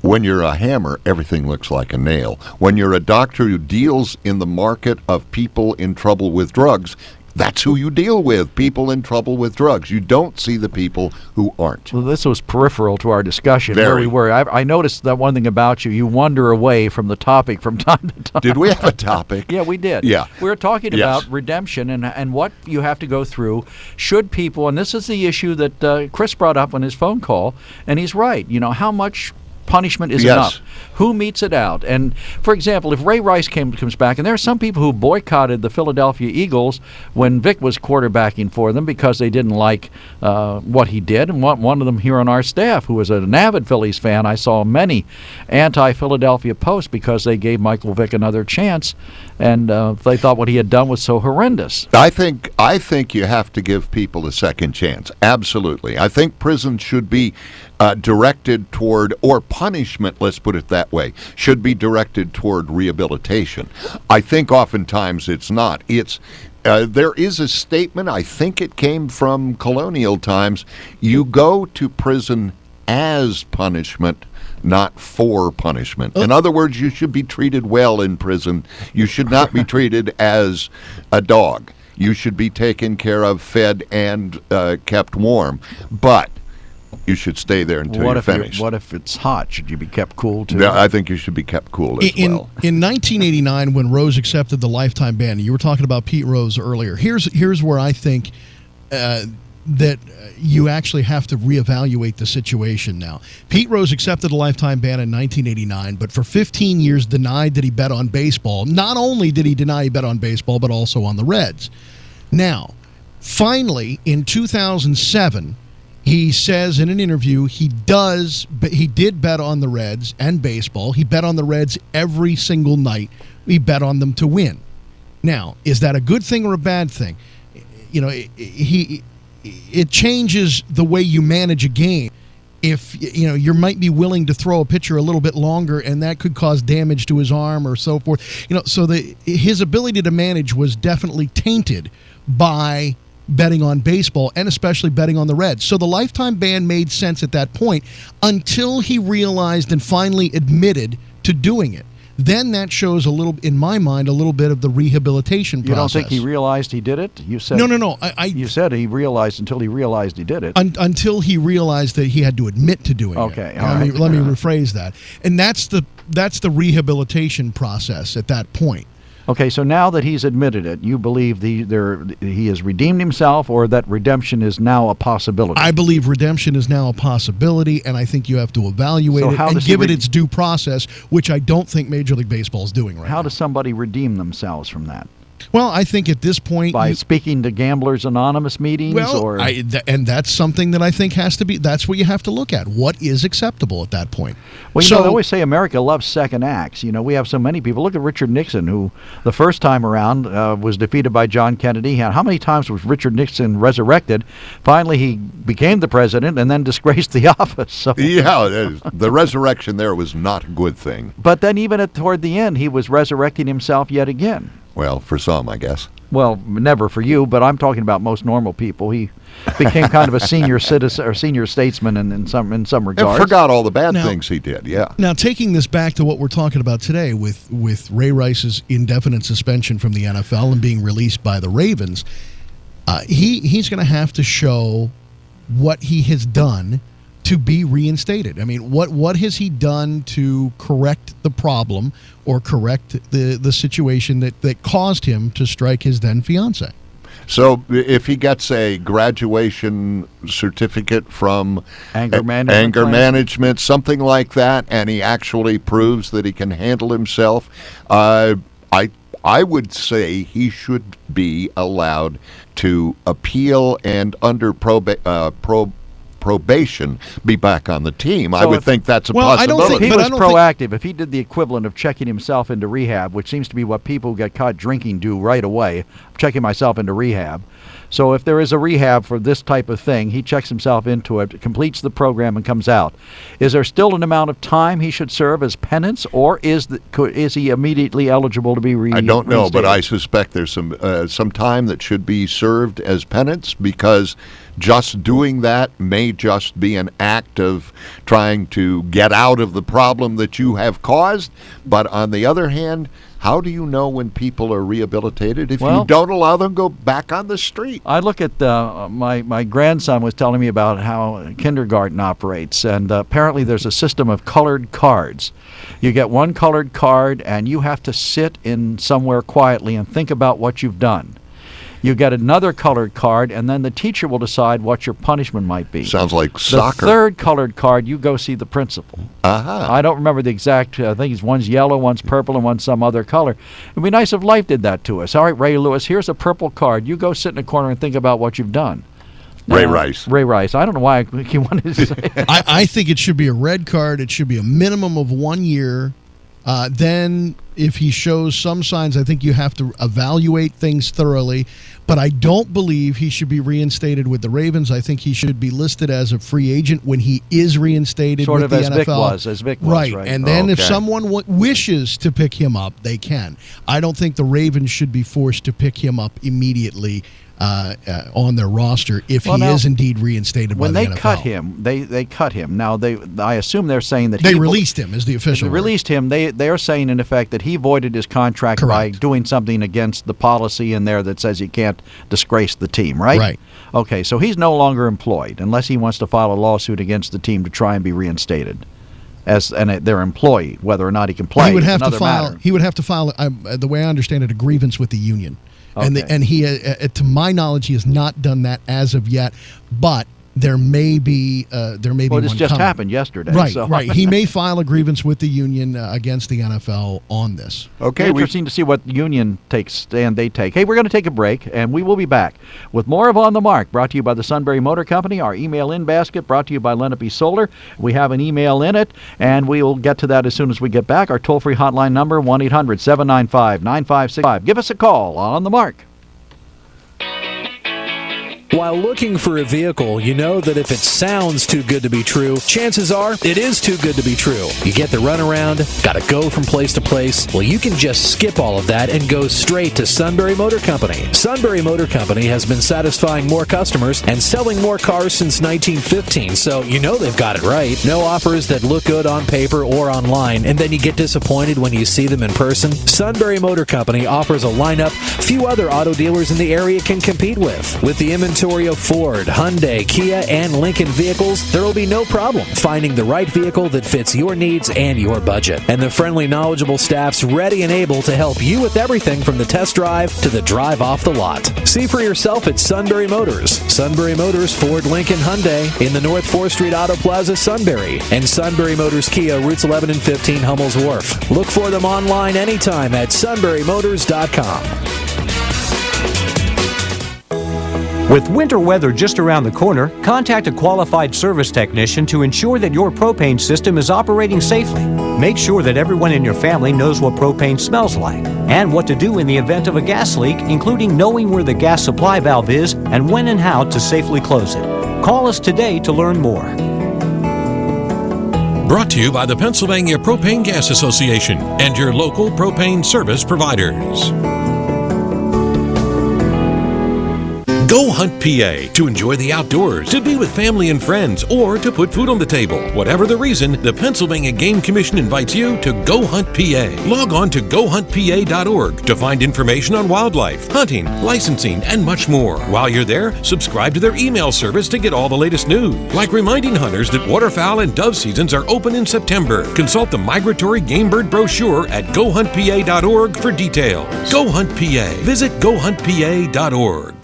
when you're a hammer, everything looks like a nail. When you're a doctor who deals in the market of people in trouble with drugs, that's who you deal with, people in trouble with drugs. You don't see the people who aren't. Well, this was peripheral to our discussion Very. where we were. I noticed that one thing about you. You wander away from the topic from time to time. Did we have a topic? Yeah, we did. Yeah. We were talking about redemption and what you have to go through. Should people, and this is the issue that Chris brought up on his phone call, and he's right. How much punishment is enough? Who meets it out? And, for example, if Ray Rice comes back, and there are some people who boycotted the Philadelphia Eagles when Vic was quarterbacking for them because they didn't like what he did, and one of them here on our staff, who was an avid Phillies fan, I saw many anti-Philadelphia posts because they gave Michael Vick another chance, and they thought what he had done was so horrendous. I think you have to give people a second chance. Absolutely. I think prison should be directed toward, or punishment, let's put it that way, should be directed toward rehabilitation. I think oftentimes it's not. There is a statement, I think it came from colonial times, you go to prison as punishment, not for punishment. In other words, you should be treated well in prison. You should not be treated as a dog. You should be taken care of, fed, and kept warm. But you should stay there until you're finished. What if it's hot? Should you be kept cool, too? Yeah, I think you should be kept cool as well. In 1989, when Rose accepted the lifetime ban, you were talking about Pete Rose earlier. Here's where I think that you actually have to reevaluate the situation now. Pete Rose accepted a lifetime ban in 1989, but for 15 years denied that he bet on baseball. Not only did he deny he bet on baseball, but also on the Reds. Now, finally, in 2007, he says in an interview he did bet on the Reds and baseball. He bet on the Reds every single night. He bet on them to win. Now, is that a good thing or a bad thing? It changes the way you manage a game. If you might be willing to throw a pitcher a little bit longer, and that could cause damage to his arm or so forth. So his ability to manage was definitely tainted by betting on baseball and especially betting on the Reds. So the lifetime ban made sense at that point until he realized and finally admitted to doing it. Then that shows a little, in my mind, a little bit of the rehabilitation process. You don't think he realized he did it? You said No. You said he realized until he realized he did it. Until he realized that he had to admit to doing it. Okay, Let me rephrase that. And that's the rehabilitation process at that point. Okay, so now that he's admitted it, you believe he has redeemed himself, or that redemption is now a possibility? I believe redemption is now a possibility, and I think you have to evaluate it and give it its due process, which I don't think Major League Baseball is doing right now. How does somebody redeem themselves from that? Well, I think at this point... By speaking to Gamblers Anonymous meetings? And that's something that I think has to be... That's what you have to look at. What is acceptable at that point? Well, they always say America loves second acts. We have so many people. Look at Richard Nixon, who the first time around was defeated by John Kennedy. How many times was Richard Nixon resurrected? Finally, he became the president and then disgraced the office. So. Yeah, the resurrection there was not a good thing. But then even toward the end, he was resurrecting himself yet again. Well, for some, I guess. Well, never for you, but I'm talking about most normal people. He became kind of a senior citizen or senior statesman in some regards. And forgot all the bad things he did, yeah. Now, taking this back to what we're talking about today with Ray Rice's indefinite suspension from the NFL and being released by the Ravens, he's going to have to show what he has done to be reinstated. I mean, what has he done to correct the problem or correct the situation that caused him to strike his then fiancée? So if he gets a graduation certificate from anger management, something like that, and he actually proves that he can handle himself, I would say he should be allowed to appeal and under probation be back on the team. I would think that's a possibility. I don't think he was proactive. If he did the equivalent of checking himself into rehab, which seems to be what people who get caught drinking do right away, checking myself into rehab. So if there is a rehab for this type of thing, he checks himself into it, completes the program, and comes out. Is there still an amount of time he should serve as penance, or is he immediately eligible to be reinstated? I don't know, but I suspect there's some time that should be served as penance, because just doing that may just be an act of trying to get out of the problem that you have caused. But on the other hand, how do you know when people are rehabilitated if you don't allow them to go back on the street? I look at my grandson was telling me about how kindergarten operates, and apparently there's a system of colored cards. You get one colored card, and you have to sit in somewhere quietly and think about what you've done. You get another colored card, and then the teacher will decide what your punishment might be. Sounds like soccer. The third colored card, you go see the principal. I don't remember the exact, I think one's yellow, one's purple, and one's some other color. It would be nice if life did that to us. All right, Ray Lewis, here's a purple card. You go sit in a corner and think about what you've done. Ray Rice. I don't know why he wanted to say it. I think it should be a red card. It should be a minimum of 1 year. Then if he shows some signs, I think you have to evaluate things thoroughly. But I don't believe he should be reinstated with the Ravens. I think he should be listed as a free agent when he is reinstated with the NFL. As Vic was, right? And then if someone wishes to pick him up, they can. I don't think the Ravens should be forced to pick him up immediately on their roster if he is indeed reinstated by the NFL. When they cut him, they cut him. Now, I assume they're saying that they released him is the official word. Released him. They are saying, in effect, that he voided his contract by doing something against the policy in there that says he can't disgrace the team, right? Right. Okay, so he's no longer employed unless he wants to file a lawsuit against the team to try and be reinstated as their employee, whether or not he can play. He would have to file. He would have to file, the way I understand it, a grievance with the union. Okay. And he, to my knowledge, he has not done that as of yet. But there may be one this just coming. Happened yesterday. Right, so. right. He may file a grievance with the union against the NFL on this. Okay, interesting to see what the union stand they take. Hey, we're going to take a break, and we will be back with more of On the Mark, brought to you by the Sunbury Motor Company. Our email in basket brought to you by Lenape Solar. We have an email in it, and we will get to that as soon as we get back. Our toll-free hotline number, 1-800-795-9565. Give us a call on the Mark. While looking for a vehicle, you know that if it sounds too good to be true, chances are it is too good to be true. You get the runaround, gotta go from place to place. Well, you can just skip all of that and go straight to Sunbury Motor Company. Sunbury Motor Company has been satisfying more customers and selling more cars since 1915, so you know they've got it right. No offers that look good on paper or online, and then you get disappointed when you see them in person. Sunbury Motor Company offers a lineup few other auto dealers in the area can compete with. With the inventory of Ford, Hyundai, Kia, and Lincoln vehicles, there will be no problem finding the right vehicle that fits your needs and your budget. And the friendly, knowledgeable staff's ready and able to help you with everything from the test drive to the drive off the lot. See for yourself at Sunbury Motors. Sunbury Motors, Ford, Lincoln, Hyundai in the North 4th Street Auto Plaza, Sunbury. And Sunbury Motors Kia, routes 11 and 15, Hummel's Wharf. Look for them online anytime at sunburymotors.com. With winter weather just around the corner, contact a qualified service technician to ensure that your propane system is operating safely. Make sure that everyone in your family knows what propane smells like and what to do in the event of a gas leak, including knowing where the gas supply valve is and when and how to safely close it. Call us today to learn more. Brought to you by the Pennsylvania Propane Gas Association and your local propane service providers. Go Hunt PA to enjoy the outdoors, to be with family and friends, or to put food on the table. Whatever the reason, the Pennsylvania Game Commission invites you to Go Hunt PA. Log on to gohuntpa.org to find information on wildlife, hunting, licensing, and much more. While you're there, subscribe to their email service to get all the latest news, like reminding hunters that waterfowl and dove seasons are open in September. Consult the migratory game bird brochure at gohuntpa.org for details. Go Hunt PA. Visit gohuntpa.org.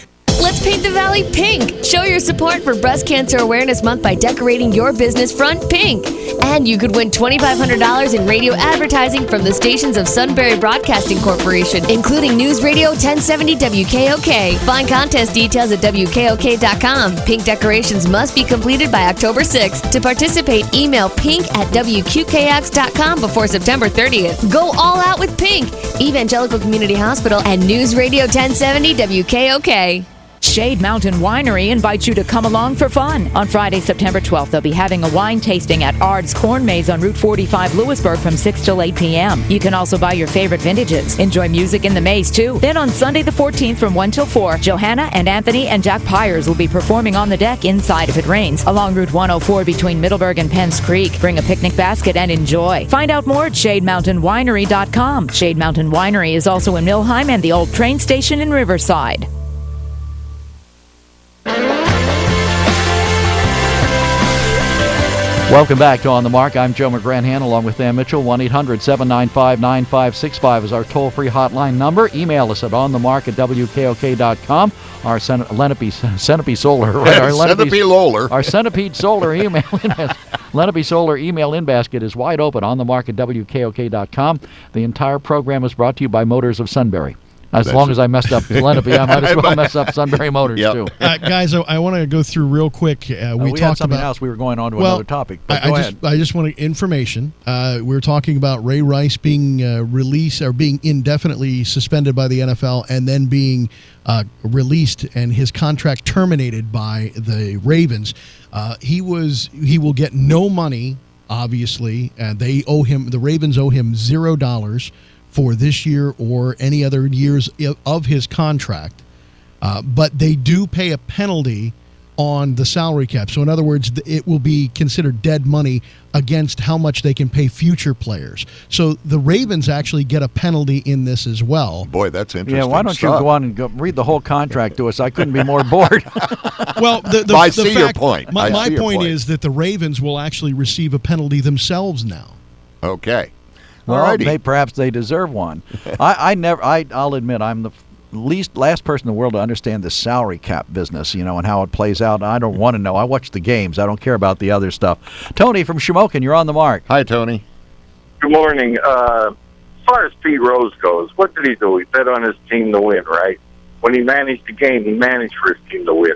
Let's paint the valley pink. Show your support for Breast Cancer Awareness Month by decorating your business front pink. And you could win $2,500 in radio advertising from the stations of Sunbury Broadcasting Corporation, including Newsradio 1070 WKOK. Find contest details at WKOK.com. Pink decorations must be completed by October 6th. To participate, email pink@WQKX.com before September 30th. Go all out with pink. Evangelical Community Hospital and Newsradio 1070 WKOK. Shade Mountain Winery invites you to come along for fun. On Friday, September 12th, they'll be having a wine tasting at Ard's Corn Maze on Route 45, Lewisburg from 6 till 8 p.m. You can also buy your favorite vintages. Enjoy music in the maze, too. Then on Sunday the 14th from 1 till 4, Johanna and Anthony and Jack Pyers will be performing on the deck inside If It Rains along Route 104 between Middleburg and Penns Creek. Bring a picnic basket and enjoy. Find out more at ShadeMountainWinery.com. Shade Mountain Winery is also in Millheim and the old train station in Riverside. Welcome back to On the Mark. I'm Joe McGranaghan along with Than Mitchell. 1-800-795-9565 is our toll-free hotline number. Email us at onthemark@wkok.com. Our Centipede Solar, right? Our Centipede Solar email Lenape Solar email in basket is wide open. onthemark@wkok.com. The entire program is brought to you by Motors of Sunbury. As long as I messed up Lenape, I might as well mess up Sunbury Motors, too. Guys, I want to go through real quick. We had something else. We were going on to another topic. But go ahead. I just want information. We were talking about Ray Rice being released or being indefinitely suspended by the NFL and then being released and his contract terminated by the Ravens. He will get no money, obviously. The Ravens owe him $0 for this year or any other years of his contract, but they do pay a penalty on the salary cap. So in other words, it will be considered dead money against how much they can pay future players. So the Ravens actually get a penalty in this as well. Boy, that's interesting. Yeah, why don't you go on and read the whole contract to us? I couldn't be more bored. Well, I see your point. My point is that the Ravens will actually receive a penalty themselves now. Okay. Well, perhaps they deserve one. I'll admit I'm the last person in the world to understand the salary cap business, and how it plays out. I don't want to know. I watch the games. I don't care about the other stuff. Tony from Shamokin, you're on the mark. Hi, Tony. Good morning. As far as Pete Rose goes, what did he do? He bet on his team to win, right? When he managed the game, he managed for his team to win.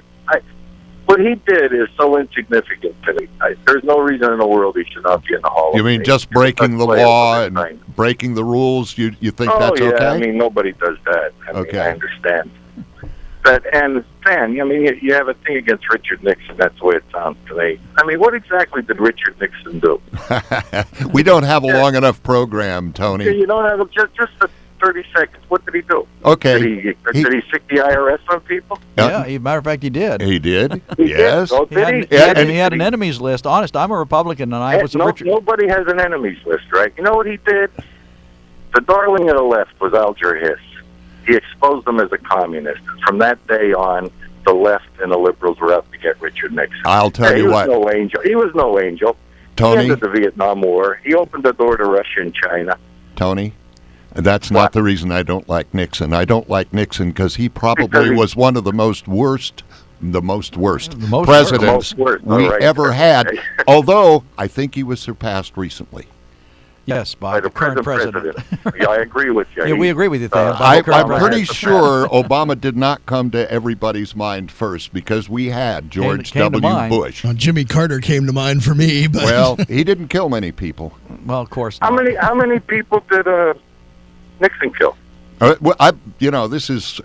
What he did is so insignificant to me. There's no reason in the world he should not be in the Hall of Fame. You mean just breaking the law and breaking the rules? You think that's okay? I mean, nobody does that. I mean, I understand. And Than, I mean, you have a thing against Richard Nixon. That's the way it sounds to me. I mean, what exactly did Richard Nixon do? We don't have a long enough program, Tony. You don't have just the 30 seconds. What did he do? Okay. Did he stick the IRS on people? Yeah, matter of fact, he did. He did? He Yes. did? Oh, did He had an enemies list. Honest, I'm a Republican, and I was a Richard. Nobody has an enemies list, right? You know what he did? The darling of the left was Alger Hiss. He exposed him as a communist. From that day on, the left and the liberals were out to get Richard Nixon. I'll tell you what. No angel. He was no angel. Tony. He ended the Vietnam War. He opened the door to Russia and China. Tony, that's not the reason I don't like Nixon. I don't like Nixon because he probably was one of the most worst presidents we ever had. Although I think he was surpassed recently. Yes, by the current president. Yeah, I agree with you. Yeah, we agree with you, Than. I'm pretty sure Obama did not come to everybody's mind first because we had George W. Bush. Jimmy Carter came to mind for me. But well, he didn't kill many people. Well, of course not. How many people did Nixon kill? This is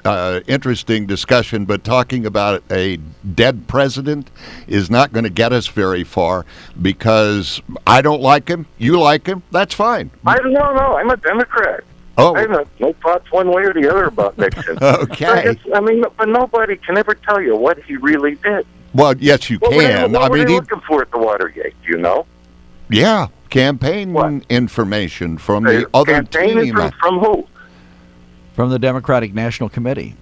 interesting discussion, but talking about a dead president is not going to get us very far because I don't like him. You like him. That's fine. No, I'm a Democrat. Oh. I have no thoughts one way or the other about Nixon. Okay. But nobody can ever tell you what he really did. Well, yes, you can. What were they looking for at the Watergate, do you know? Yeah, campaign information from the other team. From who? From the Democratic National Committee.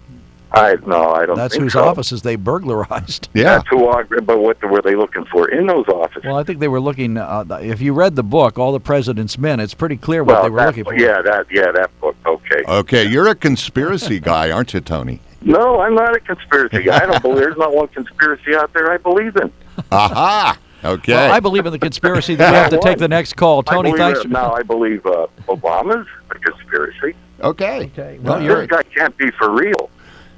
I don't That's think whose so. offices they burglarized. Yeah. That's who. But what were they looking for in those offices? Well, I think they were looking. If you read the book, All the President's Men, it's pretty clear what they were looking for. Yeah, that book. Okay. Okay, you're a conspiracy guy, aren't you, Tony? No, I'm not a conspiracy guy. I don't believe there's not one conspiracy out there I believe in. Aha. Okay. Well, I believe in the conspiracy that we have to take the next call. Tony, thanks. I believe Obama's a conspiracy. Okay. Well, this guy can't be for real.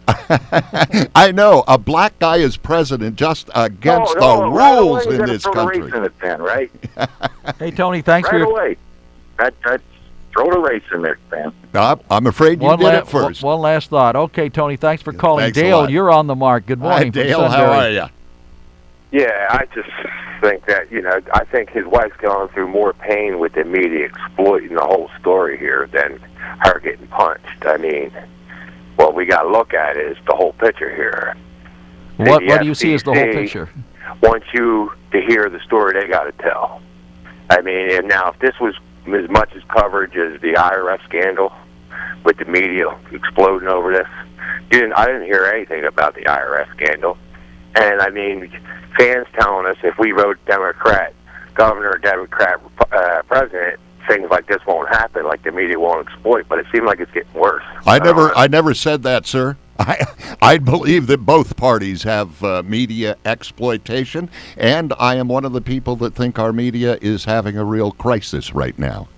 I know. A black guy is president just against the rules in this country. Race in it then, right? Hey, Tony, thanks for your... away. Throw the race in there, Dan. I'm afraid you did it first. One last thought. Okay, Tony, thanks for calling. Thanks Dale, you're on the mark. Good morning. Hi, Dale. How are you? Yeah, I just think that, I think his wife's gone through more pain with the media exploiting the whole story here than her getting punched. I mean, what we got to look at is the whole picture here. What do you see as the whole picture? Want you to hear the story they got to tell. I mean, and now if this was as much as coverage as the IRS scandal with the media exploding over this, I didn't hear anything about the IRS scandal. And, I mean, fans telling us if we vote Democrat governor or Democrat president, things like this won't happen, like the media won't exploit, but it seems like it's getting worse. I never said that, sir. I believe that both parties have media exploitation, and I am one of the people that think our media is having a real crisis right now.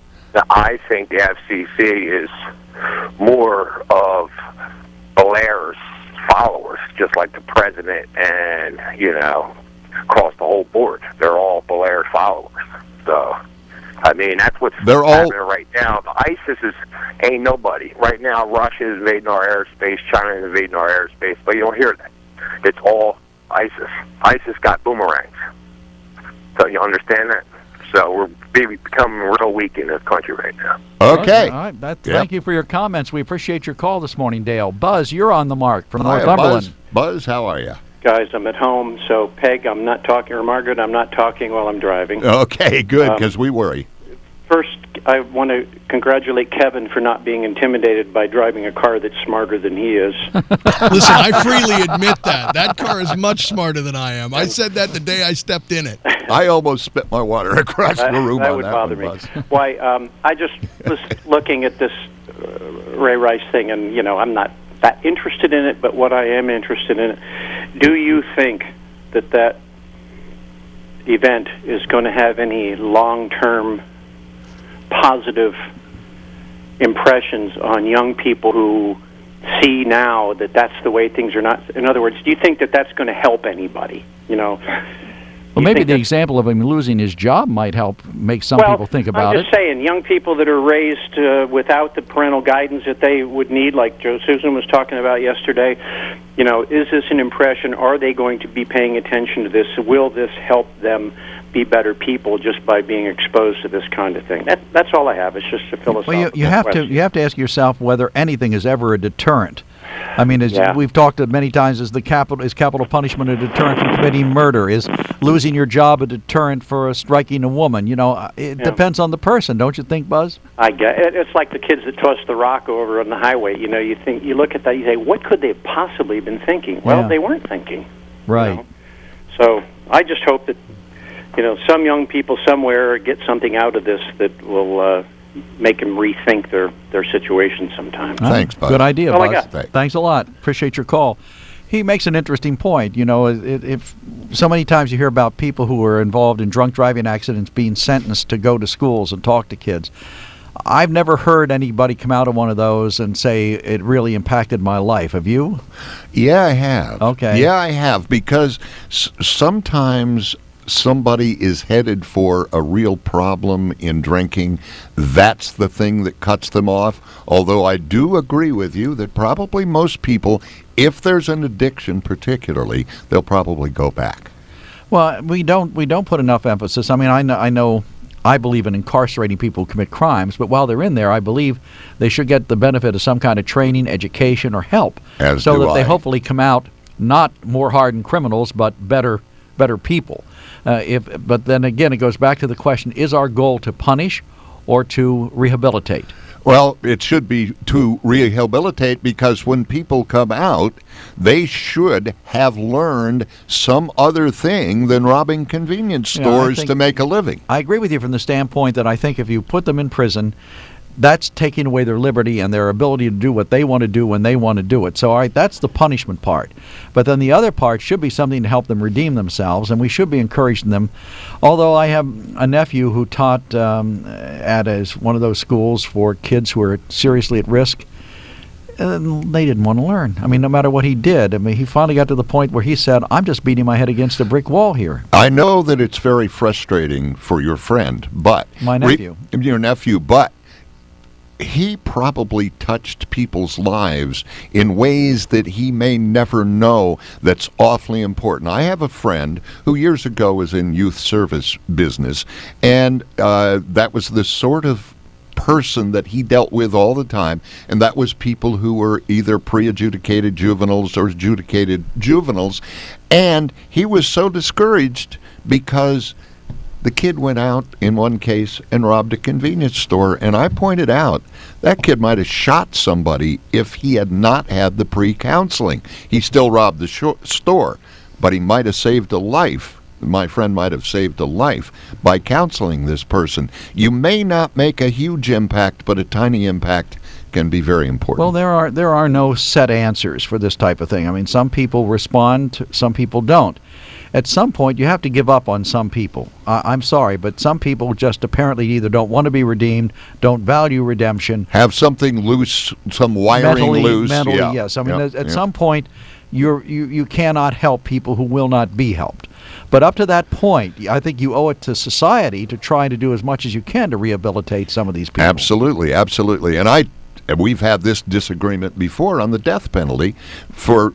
I think the FCC is more of Blair's followers, just like the president and, across the whole board. They're all Blair followers. So, I mean, that's what's happening right now. The ISIS ain't nobody. Right now, Russia is invading our airspace, China is invading our airspace, but you don't hear that. It's all ISIS. ISIS got boomerangs. So you understand that? So we're becoming real weak in this country right now. Okay. All right. Thank you for your comments. We appreciate your call this morning, Dale. Buzz, you're on the mark from Northumberland. Buzz, how are you? Guys, I'm at home, so Peg, I'm not talking, or Margaret, I'm not talking while I'm driving. Okay, good, because we worry. First, I want to congratulate Kevin for not being intimidated by driving a car that's smarter than he is. Listen, I freely admit that. That car is much smarter than I am. I said that the day I stepped in it. I almost spit my water across the room that on would that bother one, me. Buzz. Why, I just was looking at this Ray Rice thing, and, I'm not that interested in it, but what I am interested in it, do you think that event is going to have any long-term positive impressions on young people who see now that that's the way things are not? In other words, do you think that that's going to help anybody? Well, maybe the example of him losing his job might help make some people think about I'm just saying, young people that are raised without the parental guidance that they would need, like Joe Susan was talking about yesterday, is this an impression? Are they going to be paying attention to this? Will this help them be better people just by being exposed to this kind of thing? That's all I have. It's just a philosophical Well, you have question. to ask yourself whether anything is ever a deterrent. I mean, as we've talked many times, is capital punishment a deterrent from committing murder? Is losing your job a deterrent for striking a woman? It depends on the person, don't you think, Buzz? I get it. It's like the kids that tossed the rock over on the highway. You look at that, you say, what could they have possibly been thinking? Well, they weren't thinking. Right. So I just hope that some young people somewhere get something out of this that will make them rethink their situation sometime. Thanks, Buzz. Good idea, That's all Buzz. I got. Thanks a lot. Appreciate your call. He makes an interesting point. If so many times you hear about people who are involved in drunk driving accidents being sentenced to go to schools and talk to kids. I've never heard anybody come out of one of those and say it really impacted my life. Have you? Yeah, I have. Okay. Yeah, I have, because sometimes somebody is headed for a real problem in drinking. That's the thing that cuts them off. Although I do agree with you that probably most people, if there's an addiction particularly, they'll probably go back. Well, we don't put enough emphasis. I mean, I believe in incarcerating people who commit crimes, but while they're in there, I believe they should get the benefit of some kind of training, education, or help, so that they hopefully come out not more hardened criminals, but better people. But then again, it goes back to the question: is our goal to punish or to rehabilitate? Well, it should be to rehabilitate, because when people come out, they should have learned some other thing than robbing convenience stores to make a living. I agree with you from the standpoint that I think if you put them in prison, that's taking away their liberty and their ability to do what they want to do when they want to do it. So, all right, that's the punishment part. But then the other part should be something to help them redeem themselves, and we should be encouraging them. Although I have a nephew who taught at one of those schools for kids who are seriously at risk, and they didn't want to learn. I mean, no matter what he did, he finally got to the point where he said, I'm just beating my head against a brick wall here. I know that it's very frustrating for your friend, but... My nephew. Your nephew, but... he probably touched people's lives in ways that he may never know. That's awfully important. I have a friend who years ago was in youth service business, and that was the sort of person that he dealt with all the time, and that was people who were either pre-adjudicated juveniles or adjudicated juveniles, and he was so discouraged because the kid went out in one case and robbed a convenience store, and I pointed out that kid might have shot somebody if he had not had the pre-counseling. He still robbed the store, but he might have saved a life. My friend might have saved a life by counseling this person. You may not make a huge impact, but a tiny impact can be very important. Well, there are no set answers for this type of thing. I mean, some people respond, some people don't. At some point, you have to give up on some people. I'm sorry, but some people just apparently either don't want to be redeemed, don't value redemption. Have something loose, some wiring loose. Mentally, yes. I mean, at some point, you cannot help people who will not be helped. But up to that point, I think you owe it to society to try to do as much as you can to rehabilitate some of these people. Absolutely, absolutely. And we've had this disagreement before on the death penalty. For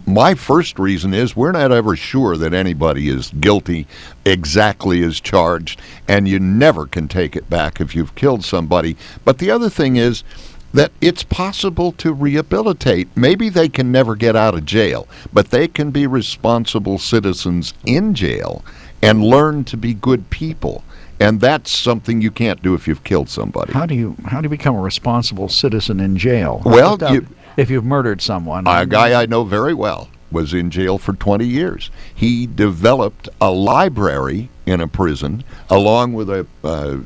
my first reason is we're not ever sure that anybody is guilty exactly as charged, and you never can take it back if you've killed somebody. But the other thing is that it's possible to rehabilitate. Maybe they can never get out of jail, but they can be responsible citizens in jail and learn to be good people. And that's something you can't do if you've killed somebody. How do you become a responsible citizen in jail? Well, if you've murdered someone. A guy I know very well was in jail for 20 years. He developed a library in a prison, along with a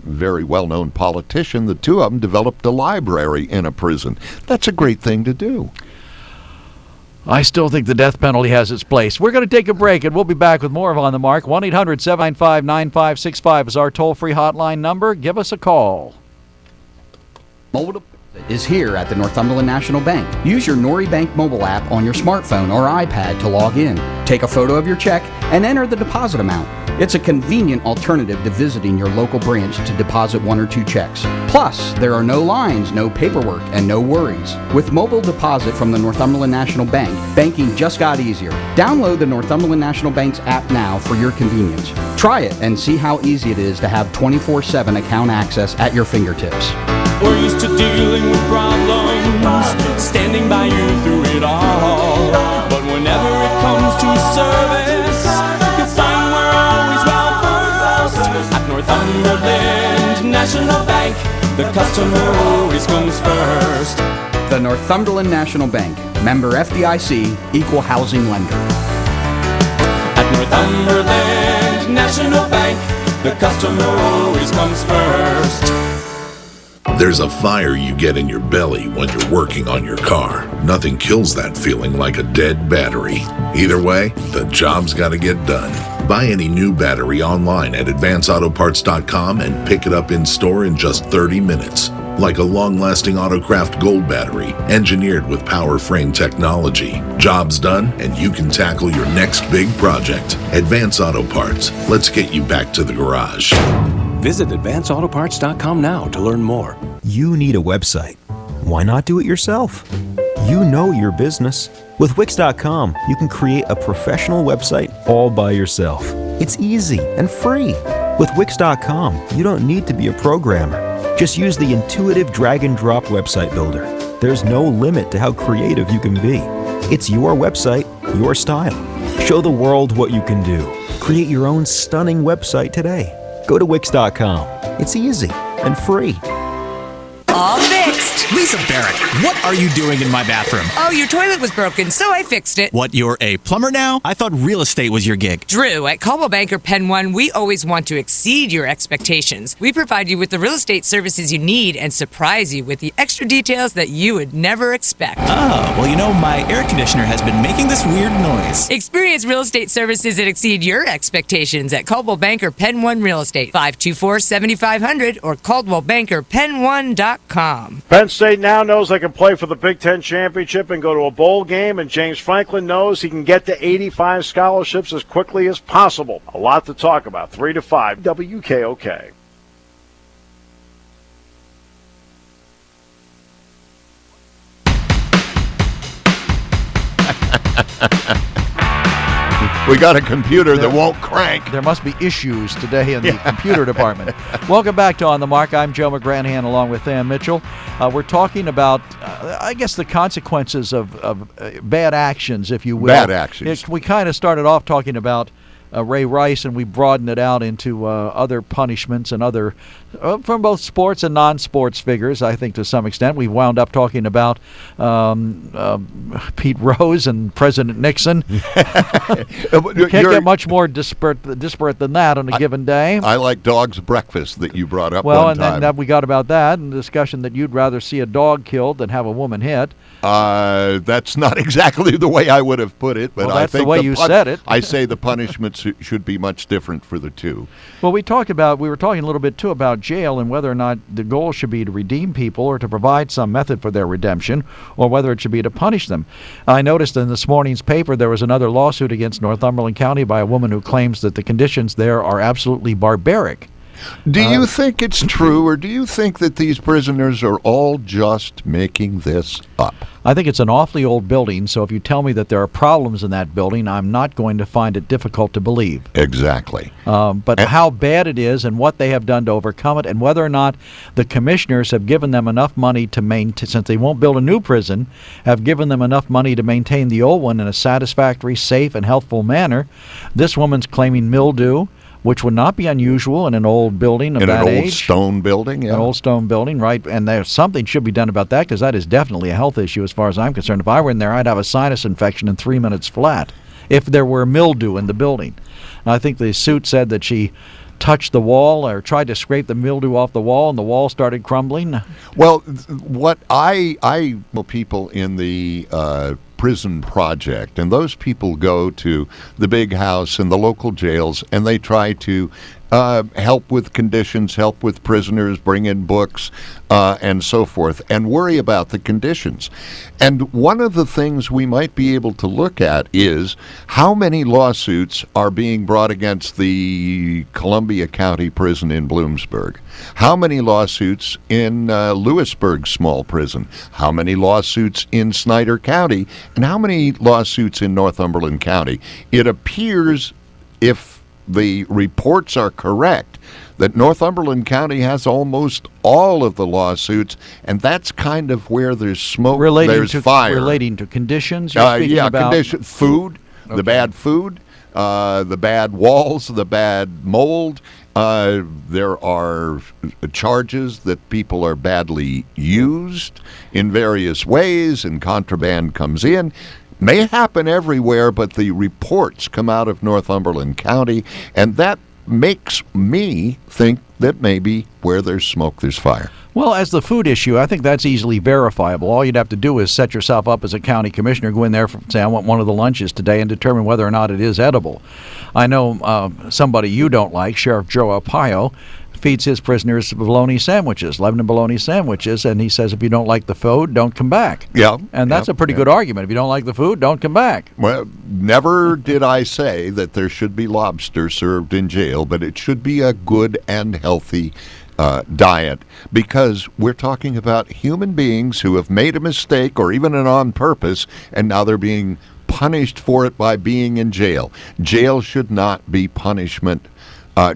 very well-known politician. The two of them developed a library in a prison. That's a great thing to do. I still think the death penalty has its place. We're going to take a break, and we'll be back with more of On the Mark. 1-800-795-9565 is our toll-free hotline number. Give us a call. Mobile is here at the Northumberland National Bank. Use your Nori Bank mobile app on your smartphone or iPad to log in. Take a photo of your check and enter the deposit amount. It's a convenient alternative to visiting your local branch to deposit 1 or 2 checks. Plus, there are no lines, no paperwork, and no worries. With mobile deposit from the Northumberland National Bank, banking just got easier. Download the Northumberland National Bank's app now for your convenience. Try it and see how easy it is to have 24/7 account access at your fingertips. We're used to dealing with problems, standing by you through it all. But whenever it comes to service, you'll find we're always well first. At Northumberland National Bank, the customer always comes first. The Northumberland National Bank, member FDIC, equal housing lender. At Northumberland National Bank, the customer always comes first. There's a fire you get in your belly when you're working on your car. Nothing kills that feeling like a dead battery. Either way, the job's got to get done. Buy any new battery online at advanceautoparts.com and pick it up in store in just 30 minutes. Like a long-lasting Autocraft Gold battery, engineered with power frame technology. Job's done, and you can tackle your next big project. Advance Auto Parts. Let's get you back to the garage. Visit advanceautoparts.com now to learn more. You need a website. Why not do it yourself? You know your business. With Wix.com, you can create a professional website all by yourself. It's easy and free. With Wix.com, you don't need to be a programmer. Just use the intuitive drag-and-drop website builder. There's no limit to how creative you can be. It's your website, your style. Show the world what you can do. Create your own stunning website today. Go to Wix.com. It's easy and free. All fixed. Lisa Barrett, what are you doing in my bathroom? Oh, your toilet was broken, so I fixed it. What, you're a plumber now? I thought real estate was your gig. Drew, at Coldwell Banker Penn 1, we always want to exceed your expectations. We provide you with the real estate services you need and surprise you with the extra details that you would never expect. Oh, well, you know, my air conditioner has been making this weird noise. Experience real estate services that exceed your expectations at Coldwell Banker Penn 1 Real Estate, 524-7500 or CaldwellBankerPenn1.com. Penn State now knows they can play for the Big Ten championship and go to a bowl game, and James Franklin knows he can get to 85 scholarships as quickly as possible. A lot to talk about. 3 to 5, WKOK. We got a computer that won't crank. There must be issues today in the computer department. Welcome back to On the Mark. I'm Joe McGranaghan along with Than Mitchell. We're talking about, I guess, the consequences of bad actions, if you will. Bad actions. We kind of started off talking about Ray Rice, and we broadened it out into other punishments and other, from both sports and non-sports figures, I think, to some extent. We wound up talking about Pete Rose and President Nixon. You can't get much more disparate than that on a given day. I like dog's breakfast that you brought up one time. Well, and then we got about that, and the discussion that you'd rather see a dog killed than have a woman hit. That's not exactly the way I would have put it, but well, I that's think the way you said it. I say the punishments should be much different for the two. Well, we were talking a little bit too about jail and whether or not the goal should be to redeem people or to provide some method for their redemption, or whether it should be to punish them. I noticed in this morning's paper there was another lawsuit against Northumberland County by a woman who claims that the conditions there are absolutely barbaric. Do you think it's true, or do you think that these prisoners are all just making this up? I think it's an awfully old building, so if you tell me that there are problems in that building, I'm not going to find it difficult to believe. Exactly. But how bad it is and what they have done to overcome it, and whether or not the commissioners have given them enough money to maintain, since they won't build a new prison, have given them enough money to maintain the old one in a satisfactory, safe, and healthful manner. This woman's claiming mildew, which would not be unusual in an old building of that age. In an old stone building, yeah. An old stone building, right. And there's something should be done about that, because that is definitely a health issue as far as I'm concerned. If I were in there, I'd have a sinus infection in 3 minutes flat if there were mildew in the building. And I think the suit said that she touched the wall or tried to scrape the mildew off the wall, and the wall started crumbling. Well, what I people in the Prison Project, and those people go to the big house and the local jails, and they try to help with conditions, help with prisoners, bring in books, and so forth, and worry about the conditions. And one of the things we might be able to look at is how many lawsuits are being brought against the Columbia County Prison in Bloomsburg, how many lawsuits in Lewisburg Small Prison, how many lawsuits in Snyder County, and how many lawsuits in Northumberland County. It appears, if the reports are correct, that Northumberland County has almost all of the lawsuits, and that's kind of where there's smoke, there's fire. Relating to conditions? You're speaking about food, okay. The bad food, the bad walls, the bad mold. There are charges that people are badly used in various ways, and contraband comes in. May happen everywhere, but the reports come out of Northumberland County, and that makes me think that maybe where there's smoke, there's fire. Well, as the food issue, I think that's easily verifiable. All you'd have to do is set yourself up as a county commissioner, go in there, say, I want one of the lunches today, and determine whether or not it is edible. I know somebody you don't like, Sheriff Joe Arpaio, feeds his prisoners bologna sandwiches, Lebanon bologna sandwiches, and he says if you don't like the food, don't come back. Yeah. And that's a pretty good argument. If you don't like the food, don't come back. Well, never did I say that there should be lobster served in jail, but it should be a good and healthy diet, because we're talking about human beings who have made a mistake or even an on purpose, and now they're being punished for it by being in jail. Jail should not be punishment.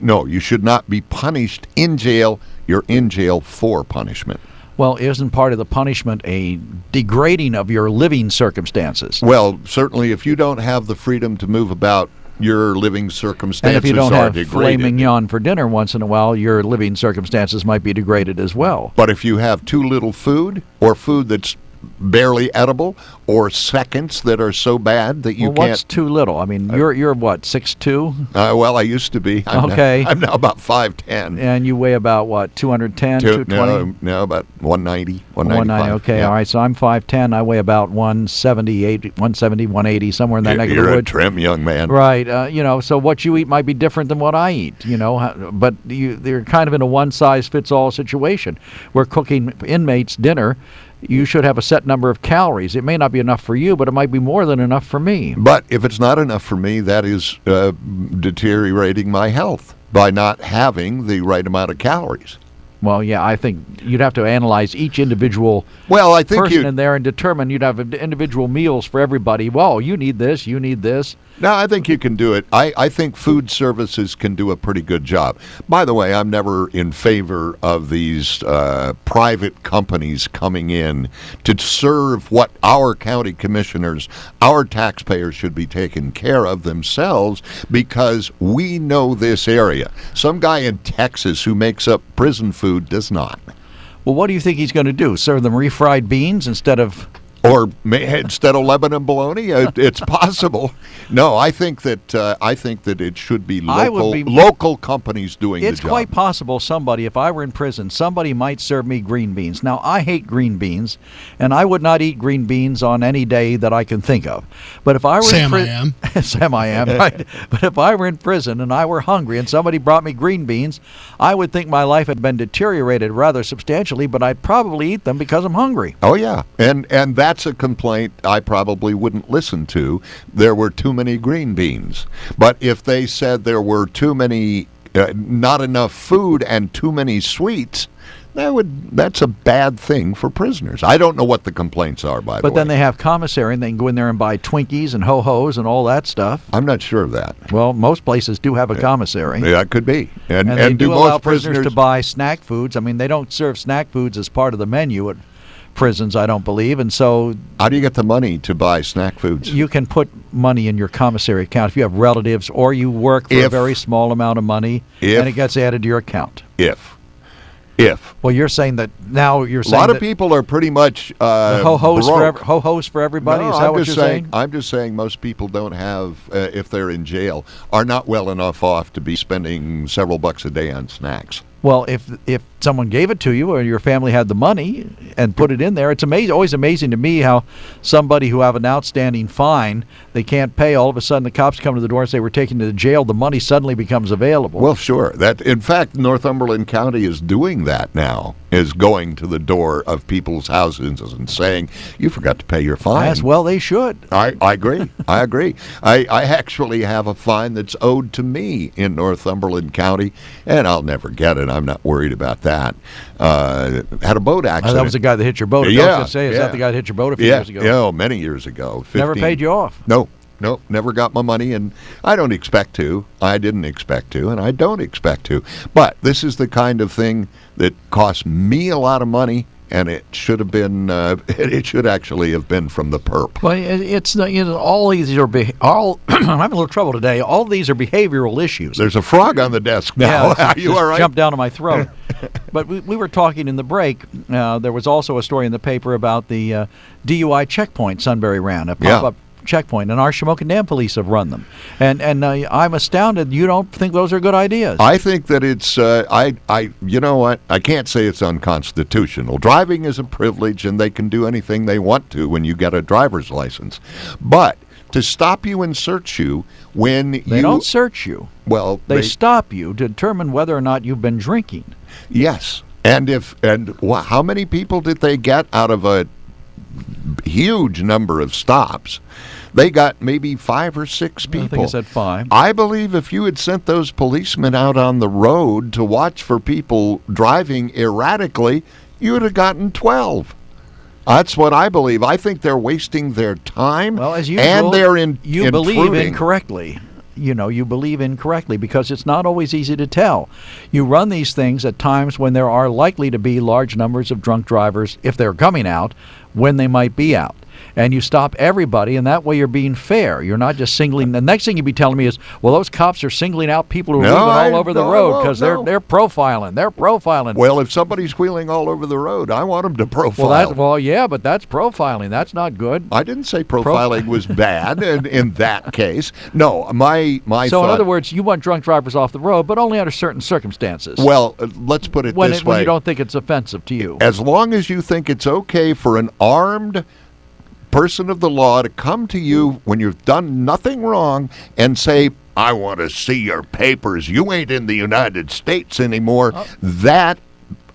No, you should not be punished in jail. You're in jail for punishment. Well, isn't part of the punishment a degrading of your living circumstances? Well, certainly if you don't have the freedom to move about, your living circumstances are degraded. And if you don't have filet mignon for dinner once in a while, your living circumstances might be degraded as well. But if you have too little food, or food that's barely edible, or seconds that are so bad that you can't. What's too little? I mean, you're what, 6'2"? Well, I used to be. I'm now about 5'10". And you weigh about what, 210, 220? No, about 190, 190. Okay, yeah. All right. So I'm 5'10". I weigh about 170, 180, somewhere in that neck of the woods. You're a trim young man, right? So what you eat might be different than what I eat. But they're kind of in a one-size-fits-all situation. We're cooking inmates dinner. You should have a set number of calories. It may not be enough for you, but it might be more than enough for me. But if it's not enough for me, that is deteriorating my health by not having the right amount of calories. Well, yeah, I think you'd have to analyze each individual person in there and determine. You'd have individual meals for everybody. Well, you need this, you need this. No, I think you can do it. I think food services can do a pretty good job. By the way, I'm never in favor of these private companies coming in to serve what our county commissioners, our taxpayers should be taking care of themselves, because we know this area. Some guy in Texas who makes up prison food does not. Well, what do you think he's going to do? Serve them refried beans instead of... Or instead of Lebanon bologna, it's possible. No, I think that it should be local companies doing the job. It's quite possible if I were in prison, somebody might serve me green beans. Now, I hate green beans, and I would not eat green beans on any day that I can think of. But if I were I am, right? But if I were in prison and I were hungry and somebody brought me green beans, I would think my life had been deteriorated rather substantially, but I'd probably eat them because I'm hungry. Oh, yeah. And that's a complaint I probably wouldn't listen to. There were too many green beans. But if they said there were too many, not enough food and too many sweets, that's a bad thing for prisoners. I don't know what the complaints are, by the way. But then they have commissary, and they can go in there and buy Twinkies and Ho-Hos and all that stuff. I'm not sure of that. Well, most places do have a commissary. Yeah, it could be. And they do allow prisoners to buy snack foods. I mean, they don't serve snack foods as part of the menu at prisons, I don't believe, and so... How do you get the money to buy snack foods? You can put money in your commissary account if you have relatives, or you work for a very small amount of money, and it gets added to your account. If. Well, you're saying that now you're saying a lot of people are pretty much ho-hos for everybody? No, is that what you're saying? I'm just saying most people don't have, if they're in jail, are not well enough off to be spending several bucks a day on snacks. Well, if someone gave it to you or your family had the money and put it in there, it's always amazing to me how somebody who have an outstanding fine, they can't pay, all of a sudden the cops come to the door and say we're taking you to jail, the money suddenly becomes available. Well, sure. That, in fact, Northumberland County is doing that now, is going to the door of people's houses and saying, you forgot to pay your fine. Yes, well, they should. I agree. I agree. I actually have a fine that's owed to me in Northumberland County, and I'll never get it. I'm not worried about that. Had a boat accident. That was the guy that hit your boat. Yeah. Is that the guy that hit your boat a few years ago? Yeah, many years ago. 15. Never paid you off? No, never got my money, and I don't expect to. I didn't expect to, and I don't expect to. But this is the kind of thing that cost me a lot of money, and it should have been. It should actually have been from the perp. Well, it's all these are I'm having a little trouble today. All these are behavioral issues. There's a frog on the desk now. Yeah, Are you all right? Jumped down to my throat. But we were talking in the break. There was also a story in the paper about the DUI checkpoint Sunbury ran, a pop-up checkpoint, and our Shamokin Dam police have run them. And I'm astounded you don't think those are good ideas. I think that it's you know what? I can't say it's unconstitutional. Driving is a privilege, and they can do anything they want to when you get a driver's license. But to stop you and search you when they don't search you. Well, they stop you to determine whether or not you've been drinking. Yes. And how many people did they get out of a huge number of stops? They got maybe 5 or 6 people. I think I said 5. I believe if you had sent those policemen out on the road to watch for people driving erratically, you would have gotten 12. That's what I believe. I think they're wasting their time. Well, as usual, and they're you believe incorrectly. You believe incorrectly because it's not always easy to tell. You run these things at times when there are likely to be large numbers of drunk drivers, if they're coming out, when they might be out. And you stop everybody, and that way you're being fair. You're not just singling. The next thing you'd be telling me is, well, those cops are singling out people who are moving all over the road because they're profiling. They're profiling. Well, if somebody's wheeling all over the road, I want them to profile. Well, yeah, but that's profiling. That's not good. I didn't say profiling was bad in that case. No, my So thought, in other words, you want drunk drivers off the road, but only under certain circumstances. Well, let's put it this way. When you don't think it's offensive to you. As long as you think it's okay for an armed person of the law to come to you when you've done nothing wrong and say, I want to see your papers. You ain't in the United States anymore. That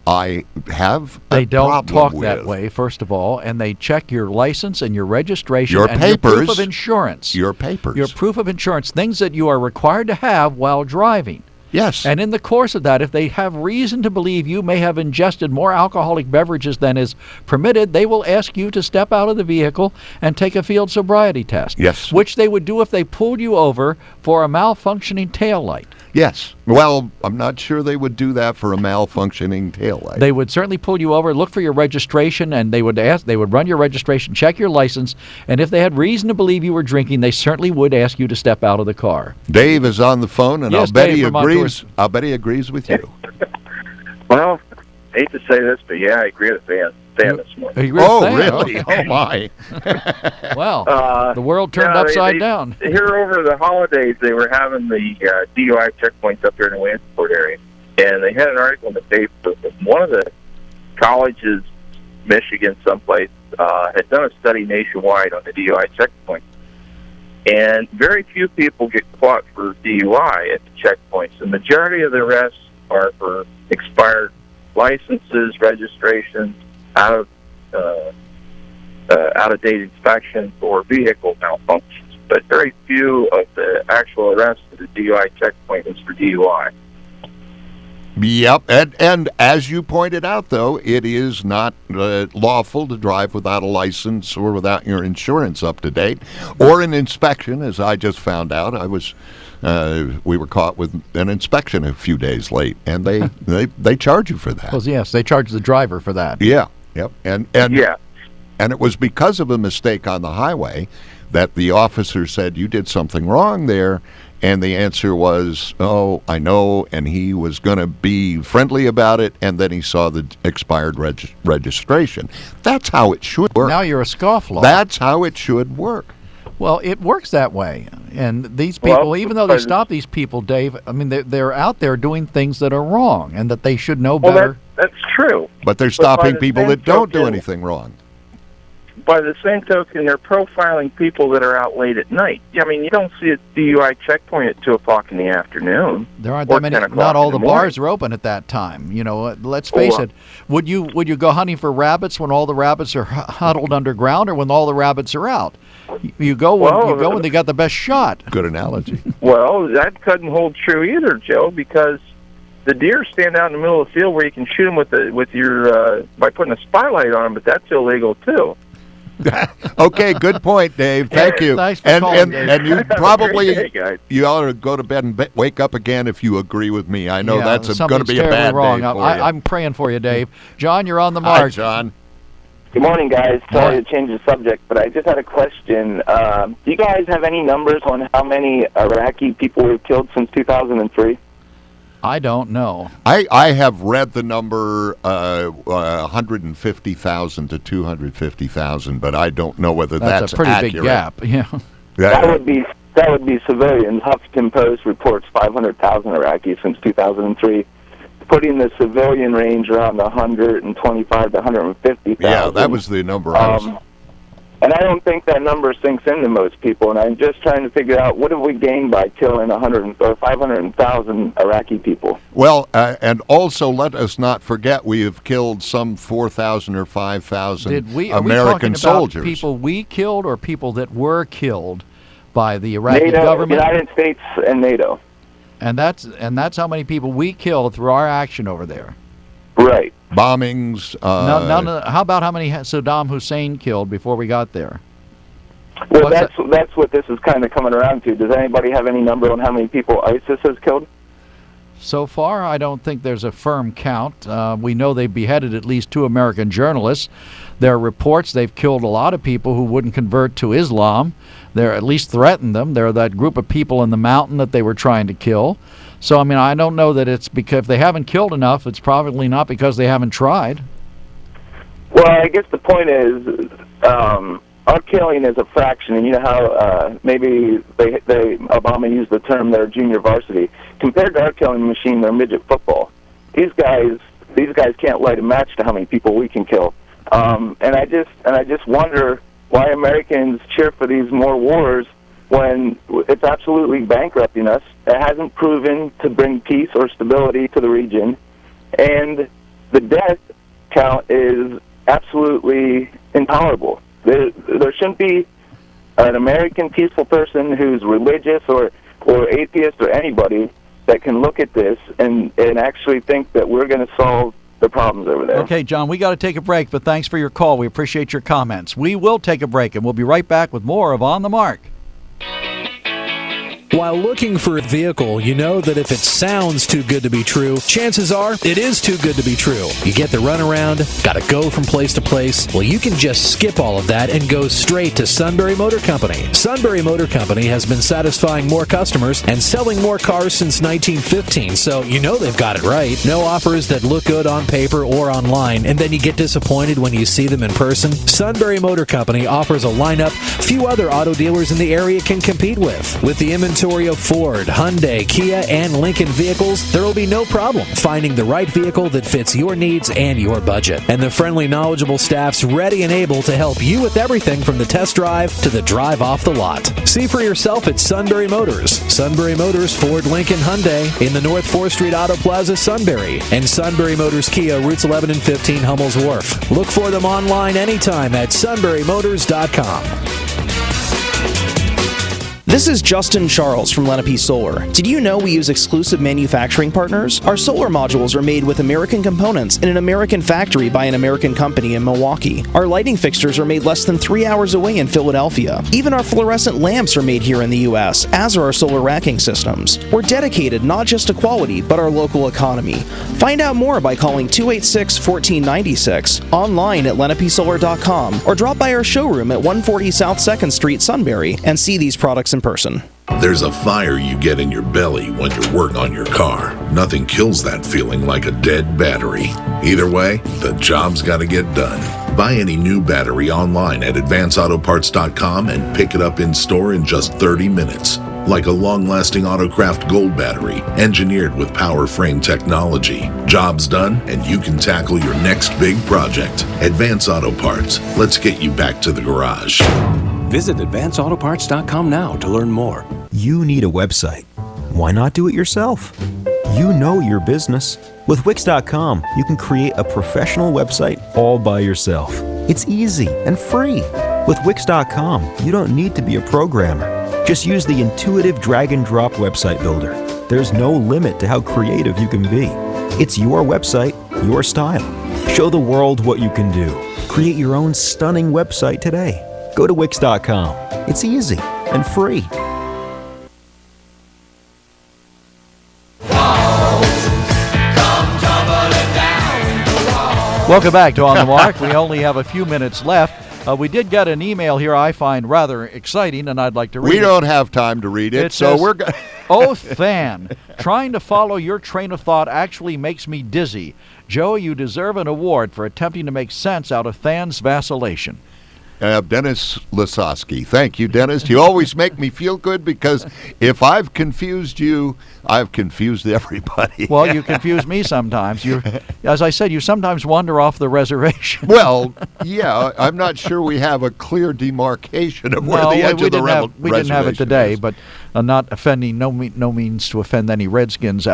I have They don't talk with. that way, first of all, and they check your license and your registration Your and papers, your proof of insurance. Your papers. Your proof of insurance, things that you are required to have while driving. Yes. And in the course of that, if they have reason to believe you may have ingested more alcoholic beverages than is permitted, they will ask you to step out of the vehicle and take a field sobriety test. Yes. Which they would do if they pulled you over for a malfunctioning taillight. Yes. Well, I'm not sure they would do that for a malfunctioning taillight. They would certainly pull you over, look for your registration, and they would run your registration, check your license, and if they had reason to believe you were drinking, they certainly would ask you to step out of the car. Dave is on the phone, and Yes, I'll bet Dave he from agrees. Outdoors. I'll bet he agrees with you. Well, hate to say this, but yeah, I agree with Than this morning. Really? Oh, my. Well, the world turned upside down. Here over the holidays, they were having the DUI checkpoints up there in the Williamsport area. And they had an article in the paper that one of the colleges, Michigan someplace, had done a study nationwide on the DUI checkpoints. And very few people get caught for DUI at the checkpoints. The majority of the arrests are for expired licenses, registrations, out-of-date inspections, or vehicle malfunctions. But very few of the actual arrests at the DUI checkpoint is for DUI. Yep, and as you pointed out, though, it is not lawful to drive without a license or without your insurance up to date, or an inspection. As I just found out, we were caught with an inspection a few days late, and they charge you for that. Well, yes, they charge the driver for that. Yeah, yep, and it was because of a mistake on the highway that the officer said you did something wrong there. And the answer was, oh, I know, and he was going to be friendly about it, and then he saw the expired registration. That's how it should work. Now you're a scofflaw. That's how it should work. Well, it works that way. And these people, even though they stop these people, Dave, I mean, they're out there doing things that are wrong and that they should know better. That's true. But they're stopping people that don't do anything wrong. By the same token, they're profiling people that are out late at night. I mean, you don't see a DUI checkpoint at 2 o'clock in the afternoon. There aren't that many. Not all the bars are open at that time. You know, let's face it. Would you go hunting for rabbits when all the rabbits are huddled underground, or when all the rabbits are out? You go when they got the best shot. Good analogy. Well, that couldn't hold true either, Joe, because the deer stand out in the middle of the field where you can shoot them with your by putting a spotlight on them, but that's illegal too. Okay, good point, Dave. Thank you. Thanks for calling, Dave. And you probably you ought to go to bed and wake up again if you agree with me. I know that's going to be a bad wrong. day for you. I'm praying for you, Dave. John, you're on the mark. Hi, John. Good morning, guys. Sorry to change the subject, but I just had a question. Do you guys have any numbers on how many Iraqi people were killed since 2003? I don't know. I have read the number 150,000 to 250,000, but I don't know whether that's a pretty accurate. big gap. Yeah. That would be civilians. Huffington Post reports 500,000 Iraqis since 2003, putting the civilian range around 125 to 150,000. Yeah, that was the number I was. And I don't think that number sinks into most people, and I'm just trying to figure out what have we gained by killing 100 or 500,000 Iraqi people. Well, and also let us not forget we have killed some 4,000 or 5,000 American soldiers. People we killed or people that were killed by the Iraqi NATO, government? United States and NATO. And that's how many people we killed through our action over there. Right. Bombings. How about how many Saddam Hussein killed before we got there? Well, that's what this is kind of coming around to. Does anybody have any number on how many people ISIS has killed? So far, I don't think there's a firm count. We know they beheaded at least 2 American journalists. There are reports they've killed a lot of people who wouldn't convert to Islam. They're at least threatened them. They're that group of people in the mountain that they were trying to kill. So, I mean, I don't know that it's because if they haven't killed enough, it's probably not because they haven't tried. Well, I guess the point is our killing is a fraction, and you know how maybe Obama used the term they're junior varsity. Compared to our killing machine, they're midget football. These guys can't light a match to how many people we can kill. And I just wonder why Americans cheer for these more wars when it's absolutely bankrupting us. It hasn't proven to bring peace or stability to the region, and the death count is absolutely intolerable. There shouldn't be an American peaceful person who's religious or atheist or anybody that can look at this and actually think that we're going to solve the problems over there. Okay, John, we got to take a break, but thanks for your call. We appreciate your comments. We will take a break, and we'll be right back with more of On the Mark. While looking for a vehicle, you know that if it sounds too good to be true, chances are it is too good to be true. You get the runaround, gotta go from place to place. Well, you can just skip all of that and go straight to Sunbury Motor Company. Sunbury Motor Company has been satisfying more customers and selling more cars since 1915, so you know they've got it right. No offers that look good on paper or online, and then you get disappointed when you see them in person. Sunbury Motor Company offers a lineup few other auto dealers in the area can compete with. With the inventory of Ford, Hyundai, Kia, and Lincoln vehicles, there will be no problem finding the right vehicle that fits your needs and your budget. And the friendly, knowledgeable staff's ready and able to help you with everything from the test drive to the drive off the lot. See for yourself at Sunbury Motors. Sunbury Motors, Ford, Lincoln, Hyundai in the North 4th Street Auto Plaza, Sunbury. And Sunbury Motors Kia, routes 11 and 15, Hummel's Wharf. Look for them online anytime at sunburymotors.com. This is Justin Charles from Lenape Solar. Did you know we use exclusive manufacturing partners? Our solar modules are made with American components in an American factory by an American company in Milwaukee. Our lighting fixtures are made less than 3 hours away in Philadelphia. Even our fluorescent lamps are made here in the U.S., as are our solar racking systems. We're dedicated not just to quality, but our local economy. Find out more by calling 286-1496, online at lenapesolar.com, or drop by our showroom at 140 South 2nd Street, Sunbury, and see these products in person. There's a fire you get in your belly when you're working on your car. Nothing kills that feeling like a dead battery. Either way, the job's got to get done. Buy any new battery online at advanceautoparts.com and pick it up in store in just 30 minutes. Like a long-lasting Autocraft Gold battery, engineered with power frame technology. Job's done, and you can tackle your next big project. Advance Auto Parts. Let's get you back to the garage. Visit advanceautoparts.com now to learn more. You need a website. Why not do it yourself? You know your business. With Wix.com, you can create a professional website all by yourself. It's easy and free. With Wix.com, you don't need to be a programmer. Just use the intuitive drag-and-drop website builder. There's no limit to how creative you can be. It's your website, your style. Show the world what you can do. Create your own stunning website today. Go to Wix.com. It's easy and free. Welcome back to On the Mark. We only have a few minutes left. We did get an email here I find rather exciting, and I'd like to read it. We don't have time to read it, so says, we're going Oh, Than, trying to follow your train of thought actually makes me dizzy. Joe, you deserve an award for attempting to make sense out of Than's vacillation. Dennis Lasowski. Thank you, Dennis. You always make me feel good because if I've confused you, I've confused everybody. Well, you confuse me sometimes. As I said, you sometimes wander off the reservation. Well, yeah, I'm not sure we have a clear demarcation of where the edge of the reservation is. We didn't have it today, but not offending, no means to offend any Redskins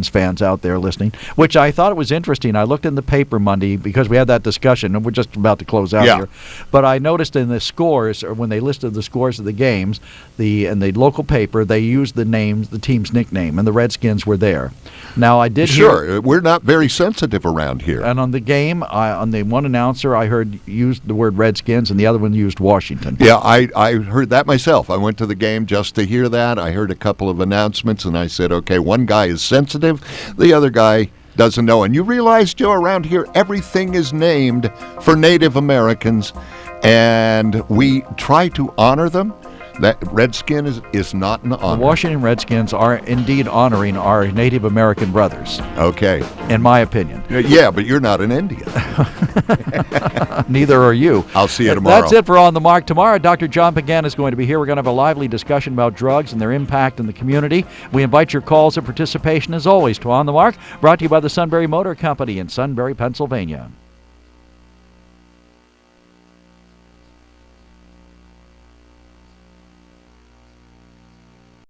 fans out there listening, which I thought it was interesting. I looked in the paper Monday because we had that discussion, and we're just about to close out here. But I noticed in the scores, or when they listed the scores of the games, in the local paper, they used the team's nickname, and the Redskins were there. Now, I did hear, we're not very sensitive around here. And on the game, on the one announcer, I heard used the word Redskins, and the other one used Washington. Yeah, I heard that myself. I went to the game just to hear that. I heard a couple of announcements, and I said, okay, one guy is sensitive, the other guy doesn't know. And you realize, Joe, around here, everything is named for Native Americans, and we try to honor them. That Redskin is not an honor. The Washington Redskins are indeed honoring our Native American brothers. Okay. In my opinion. Yeah, but you're not an Indian. Neither are you. I'll see you tomorrow. That's it for On the Mark. Tomorrow, Dr. John McGranaghan is going to be here. We're going to have a lively discussion about drugs and their impact in the community. We invite your calls and participation, as always, to On the Mark, brought to you by the Sunbury Motor Company in Sunbury, Pennsylvania.